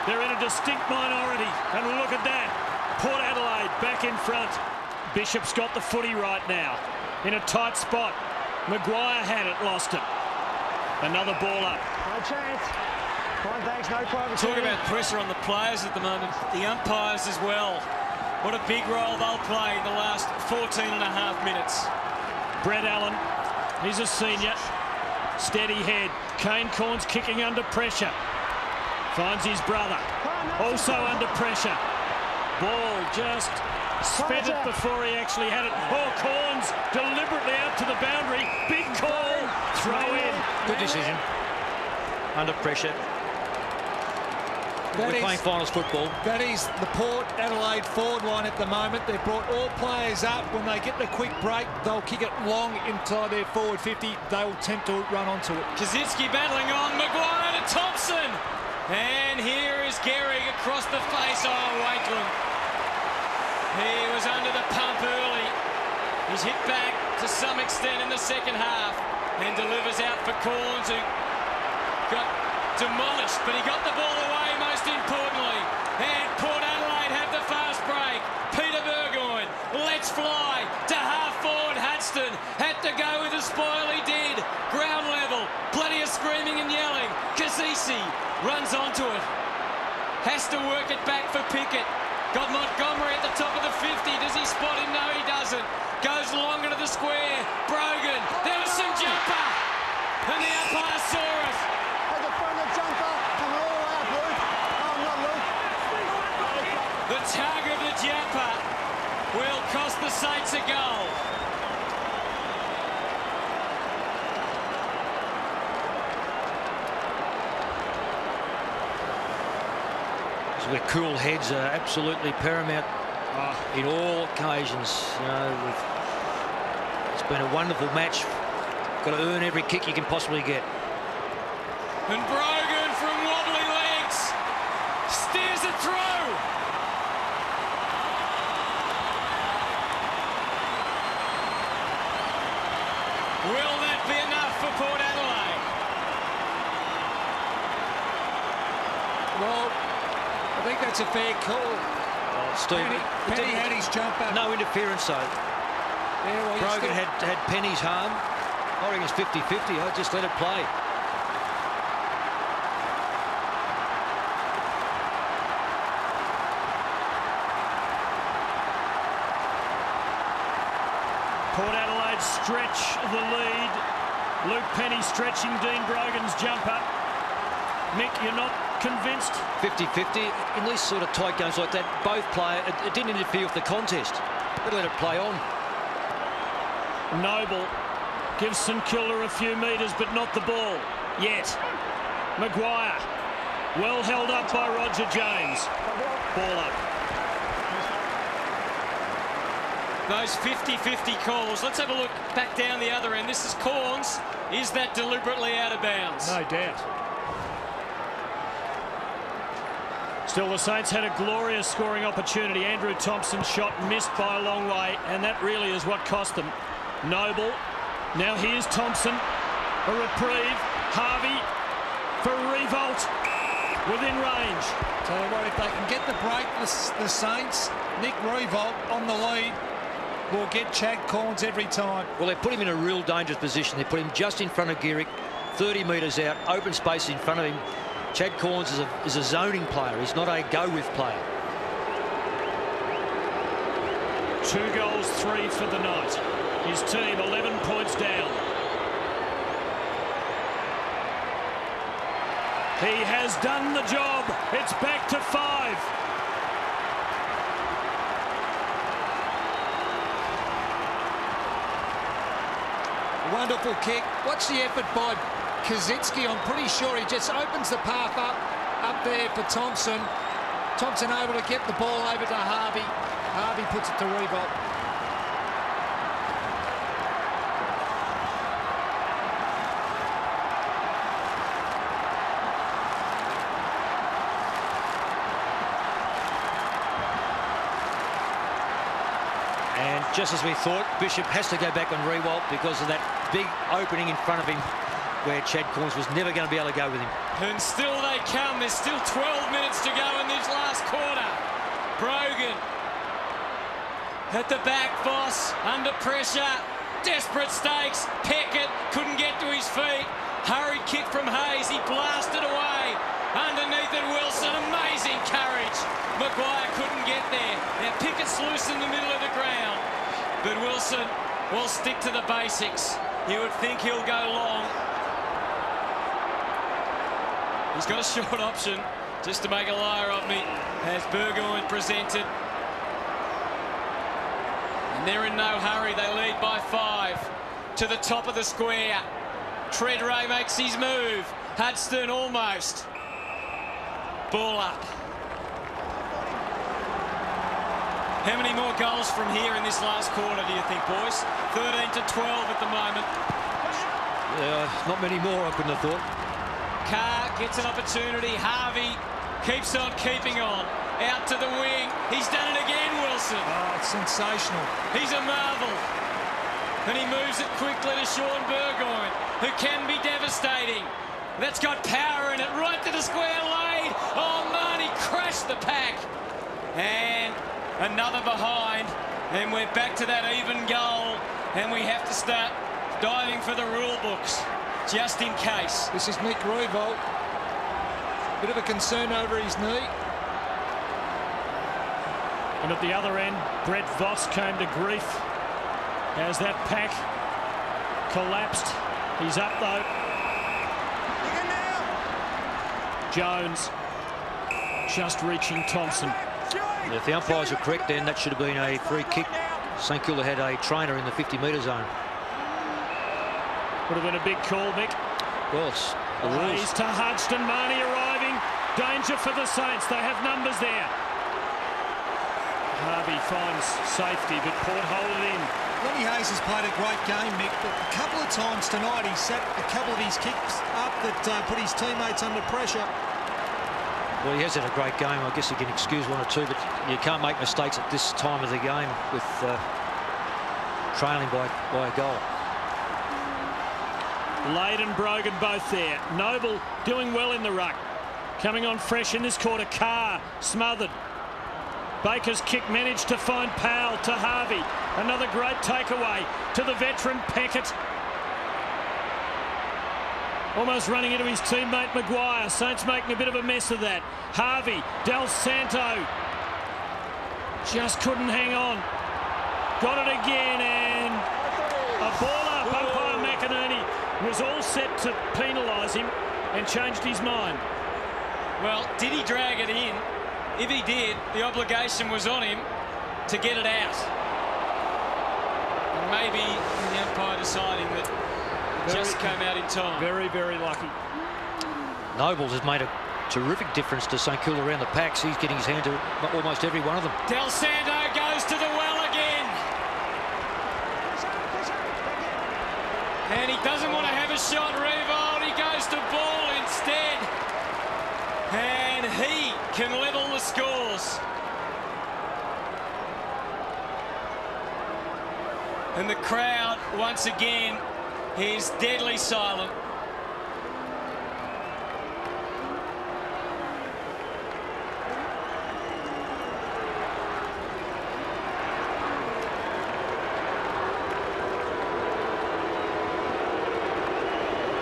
they're in a distinct minority. And look at that. Port Adelaide back in front. Bishop's got the footy right now. In a tight spot. Maguire had it, lost it. Another ball up. No chance. Fine, thanks, no private. Talk about pressure on the players at the moment. The umpires as well. What a big role they'll play in the last 14 and a half minutes. Brett Allen, he's a senior. Steady head. Kane Corns kicking under pressure. Finds his brother. Also under pressure. Ball just sped it before he actually had it. Oh, Corns deliberately out to the boundary. Big call. Throw in. Good decision. Under pressure. We're playing finals football. That is the Port Adelaide forward line at the moment. They've brought all players up. When they get the quick break, they'll kick it long inside their forward 50. They'll attempt to run onto it. Kaczynski battling on. Maguire to Thompson. And here is Gehrig across the face. Oh, Wakeland. He was under the pump early. He's hit back to some extent in the second half and delivers out for Corns, who got demolished, but he got the ball away most importantly. And Port Adelaide have the fast break. Peter Burgoyne lets fly to half forward. Hadston had to go with the spoil he did. Ground level, plenty of screaming and yelling. Kaczynski runs onto it. Has to work it back for Pickett. Got Montgomery at the top of the 50. Does he spot him? No, he doesn't. Goes long into the square. Brogan. There was some jumper. And the umpire saw it. At the front of the jumper. Coming all the way up, Luke. Oh, not Luke. The tug of the jumper will cost the Saints a goal. Where cool heads are absolutely paramount in all occasions. You know, it's been a wonderful match. Got to earn every kick you can possibly get. And Brogan from wobbly legs steers it through. Will that be enough for Port Adelaide? Well, I think that's a fair call. Steve, Penny had his jumper. no interference though. Yeah, well, Brogan had Penny's harm. I reckon it's 50-50. I just let it play. Port Adelaide stretch the lead. Luke Penny stretching Dean Brogan's jumper. Mick, you're not convinced? 50-50. In these sort of tight games like that, both play. It didn't interfere with the contest. They let it play on. Noble gives St Kilda a few metres, but not the ball yet. Maguire, well held up by Roger James. Ball up. Those 50-50 calls. Let's have a look back down the other end. This is Corns. Is that deliberately out of bounds? No doubt. Still, the Saints had a glorious scoring opportunity. Andrew Thompson's shot missed by a long way, and that really is what cost them. Noble. Now here's Thompson. A reprieve. Harvey for a revolt. Within range. Tell you what, if they can get the break, the Saints, Nick Revolt on the lead will get Chad Corns every time. Well, they put him in a real dangerous position. They put him just in front of Gehrig, 30 metres out, open space in front of him. Chad Corns is a zoning player. He's not a go-with player. 2 goals, 3 for the night. His team 11 points down. He has done the job. It's back to 5. Wonderful kick. Watch the effort by Kaczynski. I'm pretty sure he just opens the path up there for Thompson. Thompson able to get the ball over to Harvey. Harvey puts it to Revolt. And just as we thought, Bishop has to go back on Riewoldt because of that big opening in front of him where Chad Corns was never going to be able to go with him. And still they come. There's still 12 minutes to go in this last quarter. Brogan at the back, Voss under pressure. Desperate stakes. Peckett couldn't get to his feet. Hurried kick from Hayes. He blasted away. Underneath it, Wilson. Amazing courage. Maguire couldn't get there. Now Pickett's loose in the middle of the ground. But Wilson will stick to the basics. You would think he'll go long. He's got a short option just to make a liar of me as Burgoyne presented. And they're in no hurry. They lead by 5 to the top of the square. Treadray makes his move. Hudson almost. Ball up. How many more goals from here in this last quarter, do you think, boys? 13 to 12 at the moment. Yeah, not many more, I couldn't have thought. Carr gets an opportunity. Harvey keeps on keeping on. Out to the wing. He's done it again, Wilson. Oh, it's sensational. He's a marvel. And he moves it quickly to Sean Burgoyne, who can be devastating. That's got power in it. Right to the square lane. Oh, man, he crashed the pack. And another behind. And we're back to that even goal. And we have to start diving for the rule books, just in case. This is Nick Riewoldt. Bit of a concern over his knee. And at the other end, Brett Voss came to grief as that pack collapsed. He's up though. Jones just reaching Thompson. If the umpires are correct, then that should have been a free kick. St Kilda had a trainer in the 50-metre zone. Would have been a big call, Mick. Well, it's the rules. Hayes to Hudson, Marnie arriving. Danger for the Saints. They have numbers there. Harvey finds safety, but Port hold it in. Lenny Hayes has played a great game, Mick, but a couple of times tonight he set a couple of his kicks up that put his teammates under pressure. Well, he has had a great game. I guess you can excuse one or two, but you can't make mistakes at this time of the game with trailing by a goal. Lade and Brogan both there. Noble doing well in the ruck. Coming on fresh in this quarter. Carr smothered. Baker's kick managed to find Powell to Harvey. Another great takeaway to the veteran Peckett. Almost running into his teammate Maguire. Saints making a bit of a mess of that. Harvey, Del Santo just couldn't hang on. Got it again, and a ball up. Umpire McInerney was all set to penalise him and changed his mind. Well, did he drag it in? If he did, the obligation was on him to get it out. And maybe the umpire deciding that it just came out in time. Very, very lucky. Nobles has made a terrific difference to St Kilda around the packs. He's getting his hand to almost every one of them. Del Santo goes to the well again. And he doesn't want to have a shot, Riewoldt. He goes to ball instead. And he can level the scores. And the crowd, once again, is deadly silent.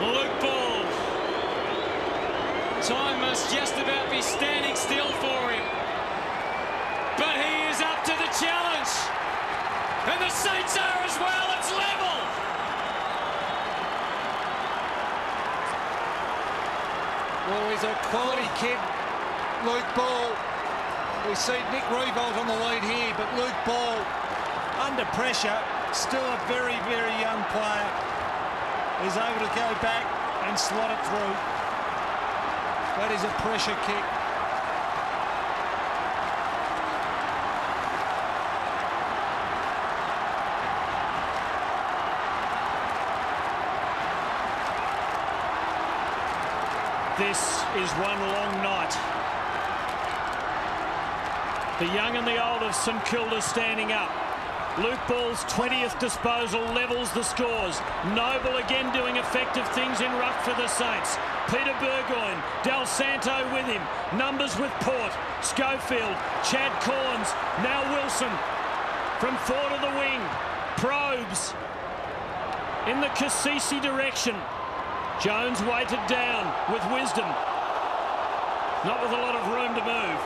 Luke Ball. Time must just about be standing still for him. But he is up to the challenge. And the Saints are as well. It's level. Well, he's a quality kid, Luke Ball. We see Nick Riewoldt on the lead here, but Luke Ball, under pressure, still a very, very young player, is able to go back and slot it through. That is a pressure kick. This is one long night. The young and the old of St Kilda standing up. Luke Ball's 20th disposal levels the scores. Noble again doing effective things in ruck for the Saints. Peter Burgoyne, Del Santo with him. Numbers with Port. Schofield, Chad Corns, now Wilson. From 4 to the wing. Probes in the Cassisi direction. Jones weighted down with wisdom. Not with a lot of room to move.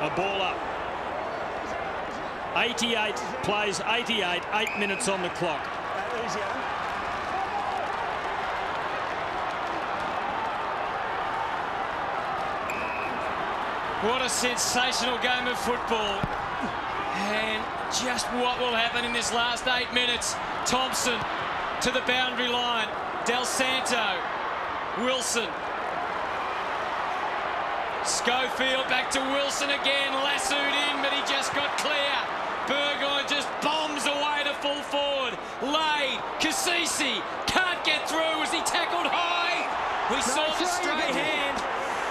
A ball up. 88 plays 88, 8 minutes on the clock. What a sensational game of football. And just what will happen in this last 8 minutes. Thompson to the boundary line. Del Santo. Wilson. Schofield back to Wilson again. Lassoed in, but he just got clear. Burgoyne just bombs away to full forward. Laid. Cassisi can't get through. Was he tackled high? We saw the stray hand.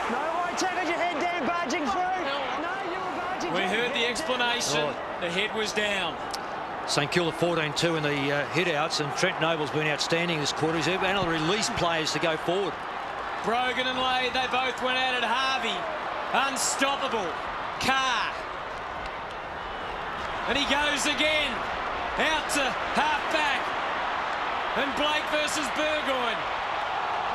No, I tackled your head down, barging through. No, you were barging through. We heard the explanation. The head was down. St Kilda 14-2 in the hit-outs, and Trent Noble's been outstanding this quarter. He's able to release players to go forward. Brogan and Laid, they both went at it. Harvey, unstoppable. Carr. And he goes again. Out to half-back. And Blake versus Burgoyne.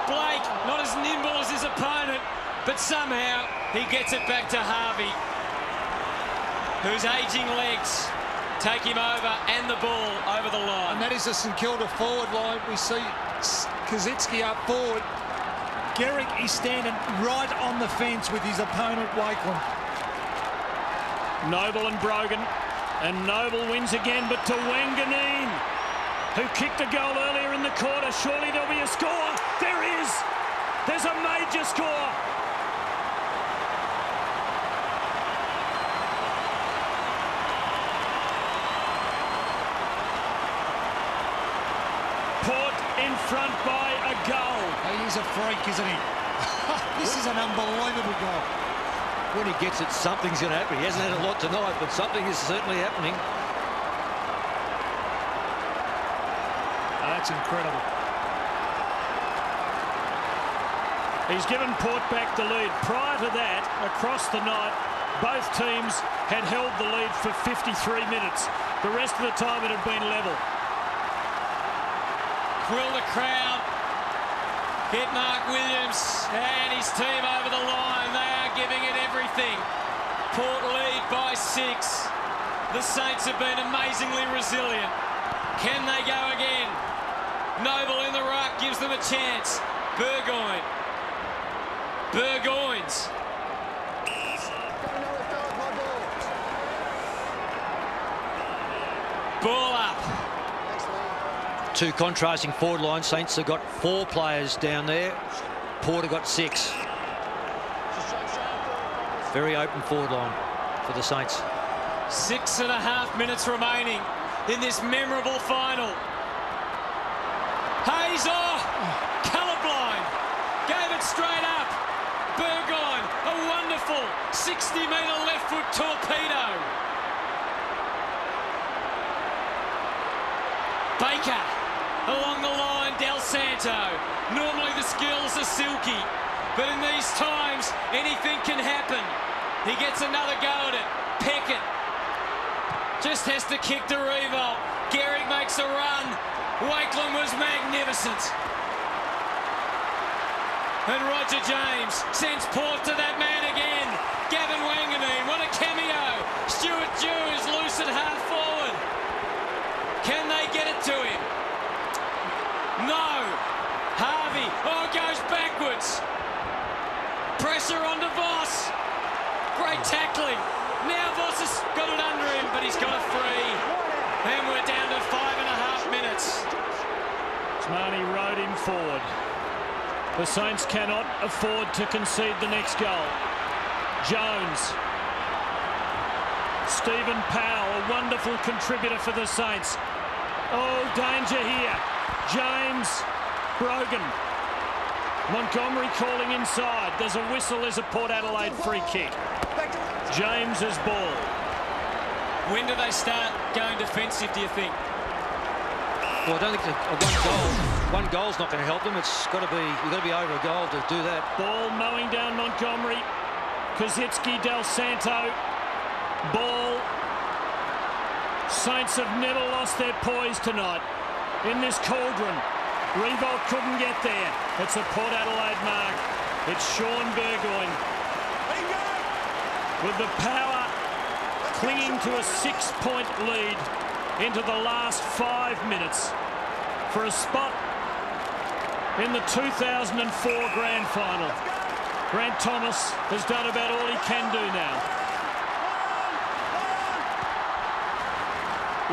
Blake, not as nimble as his opponent, but somehow he gets it back to Harvey, whose ageing legs take him over and the ball over the line. And that is the St Kilda forward line. We see Kaczynski up forward. Gehrig is standing right on the fence with his opponent, Wakeland. Noble and Brogan. And Noble wins again, but to Wanganeen, who kicked a goal earlier in the quarter. Surely there'll be a score. There is. There's a major score. Port in front by a goal. He's a freak, isn't he? This is an unbelievable goal. When he gets it, something's going to happen. He hasn't had a lot tonight, but something is certainly happening. That's incredible. He's given Port back the lead. Prior to that, across the night, both teams had held the lead for 53 minutes. The rest of the time it had been level. Will the crowd get Mark Williams and his team over the line? They are giving it everything. Port lead by 6. The Saints have been amazingly resilient. Can they go again? Noble in the ruck gives them a chance. Burgoyne. Burgoyne's. Ball up. Two contrasting forward lines. Saints have got 4 players down there. Port have got 6. Very open forward line for the Saints. 6.5 minutes remaining in this memorable final. Hayes, colourblind, gave it straight up. Burgoyne, a wonderful 60-metre left foot torpedo. Baker along the line. Del Santo. Normally the skills are silky, but in these times anything can happen. He gets another go at it. Peckett just has to kick to revolt. Gehrig makes a run. Wakeland was magnificent. And Roger James sends Port to that man again. Gavin Wanganeen, what a cameo. Stuart Dew is loose at half forward. Can they get it to him? No. Harvey, goes backwards. Pressure onto Voss. Great tackling. Now Voss has got it under him, but he's got a free. And we're down to 5.5 minutes. Smani rode him forward. The Saints cannot afford to concede the next goal. Jones. Stephen Powell, a wonderful contributor for the Saints. Oh, danger here. James, Brogan. Montgomery calling inside. There's a whistle. There's a Port Adelaide free kick. James's ball. When do they start going defensive, do you think? Well, I don't think one goal's not going to help them. It's got to be, you've got to be over a goal to do that. Ball mowing down Montgomery. Kosicki, Del Santo. Ball. Saints have never lost their poise tonight in this cauldron. Riewoldt couldn't get there. It's a Port Adelaide mark. It's Sean Burgoyne with the power clinging to a 6-point lead into the last 5 minutes for a spot in the 2004 grand final. Grant Thomas has done about all he can do now.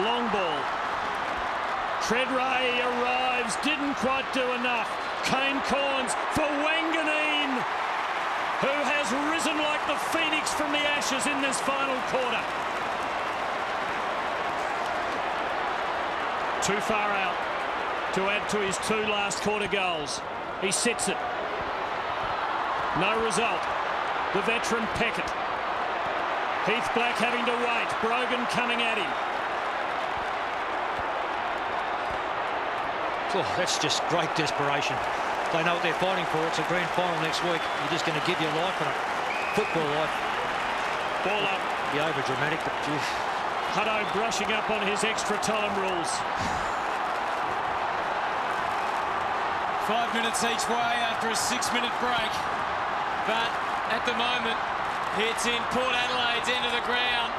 Long ball. Treadray arrives, didn't quite do enough. Kane Corns for Wanganeen, who has risen like the phoenix from the ashes in this final quarter. Too far out to add to his 2 last quarter goals. He sits it. No result. The veteran Peckett. Heath Black having to wait. Brogan coming at him. Oh, that's just great desperation. They know what they're fighting for. It's a grand final next week. You're just going to give your life on it. Football life. Ball up. Be over dramatic, but geez. Hutto brushing up on his extra time rules. 5 minutes each way after a 6-minute break. But at the moment, it's in Port Adelaide's end of the ground.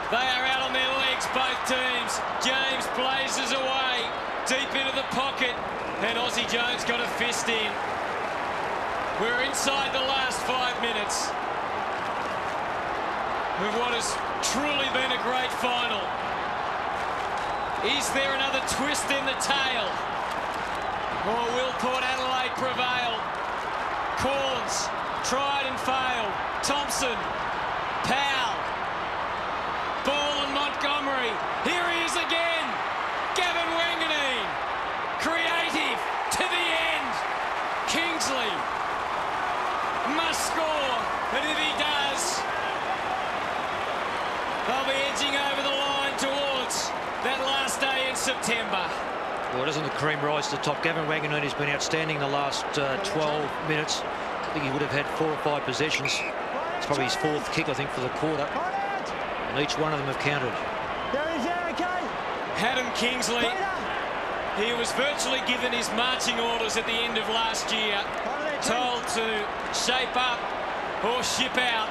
They are out on their legs, both teams. James blazes away deep into the pocket, and Aussie Jones got a fist in. We're inside the last 5 minutes of what has truly been a great final. Is there another twist in the tail? Or will Port Adelaide prevail? Corns tried and failed. Thompson, Powell, Ball and Montgomery. Here he is again. Gavin Wanganeen, creative to the end. Kingsley must score, and if he does, they'll be edging over the line towards that last day in September. Well, doesn't the cream rise to the top? Gavin Wanganeen has been outstanding the last 12 minutes. I think he would have had 4 or 5 possessions. It's probably his 4th kick, I think, for the quarter. And each one of them have counted. Adam Kingsley, he was virtually given his marching orders at the end of last year, told to shape up or ship out.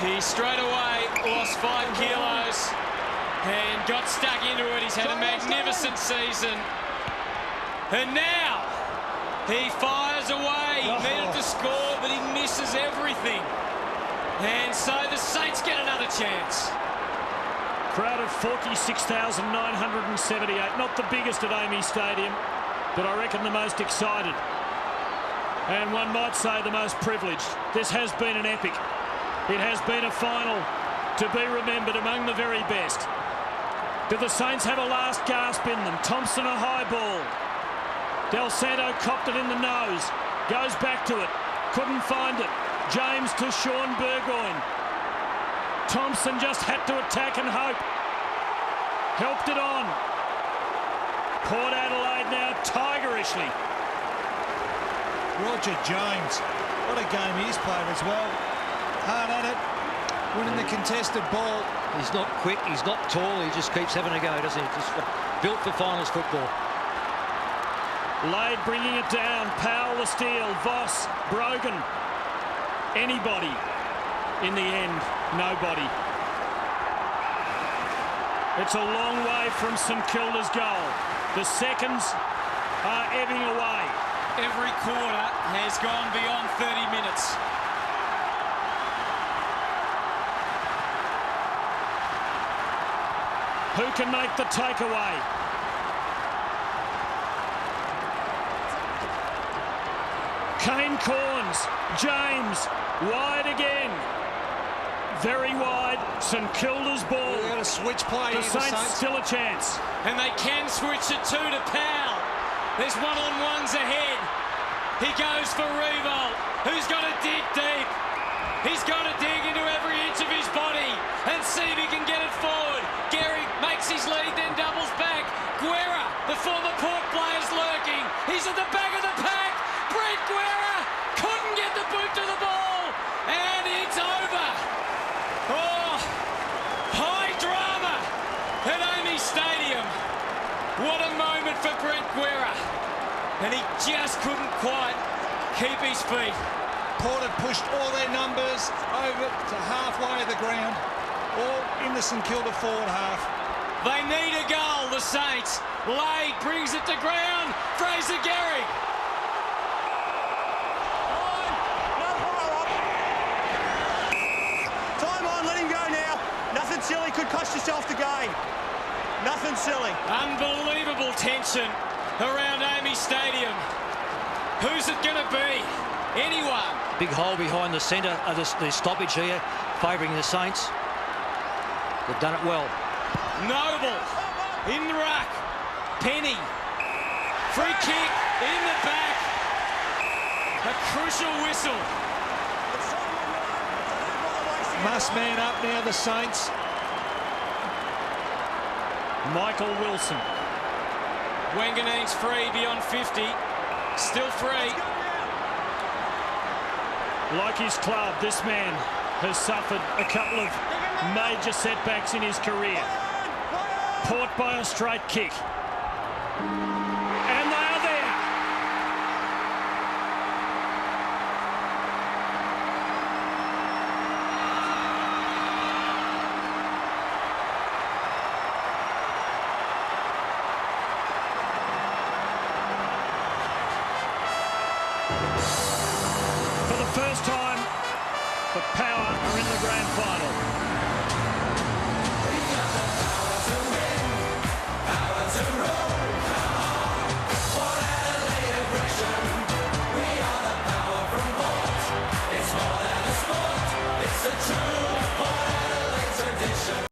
He straight away lost 5 kilos and got stuck into it. He's had a magnificent season. And now he fires away. He needed to score, but he misses everything. And so the Saints get another chance. Crowd of 46,978. Not the biggest at AAMI Stadium, but I reckon the most excited. And one might say the most privileged. This has been an epic. It has been a final to be remembered among the very best. Do the Saints have a last gasp in them? Thompson a high ball. Del Santo copped it in the nose. Goes back to it. Couldn't find it. James to Sean Burgoyne. Thompson just had to attack and hope. Helped it on. Port Adelaide now tigerishly. Roger James, what a game he's played as well. Hard at it, winning the contested ball. He's not quick, he's not tall, he just keeps having a go, doesn't he? Just built for finals football. Lade bringing it down. Powell the steal. Voss, Brogan. Anybody. In the end, nobody. It's a long way from St Kilda's goal. The seconds are ebbing away. Every quarter has gone beyond 30 minutes. Who can make the takeaway? Kane Corns, James, wide again. Very wide, St Kilda's ball. They're going to switch play. The Saints still a chance. And they can switch it to Powell. There's one-on-ones ahead. He goes for Riewoldt. who's got to dig deep. He's got to dig into every inch of his body and see if he can get it forward. Gehrig makes his lead, then doubles back. Guerra, the former Port player's lurking. He's at the back of the pack. Brent Guerra couldn't get the boot to the ball. And it's over. Oh, high drama at AAMI Stadium. What a moment for Brent Guerra. And he just couldn't quite keep his feet. Port have pushed all their numbers over to halfway of the ground, all in the St Kilda forward half. They need a goal, the Saints. Lade brings it to ground. Fraser Gehrig. Time on, let him go now. Nothing silly could cost yourself the game. Nothing silly. Unbelievable tension around AAMI Stadium. Who's it going to be? Anyone? Big hole behind the centre of the stoppage here, favouring the Saints. They've done it well. Noble in the ruck. Penny. Free kick in the back. A crucial whistle. Must man up now, the Saints. Michael Wilson. Wanganeen's free beyond 50. Still free. Like his club, this man has suffered a couple of major setbacks in his career. Port by a straight kick. And they are there. For the first time, the Power are in the grand final.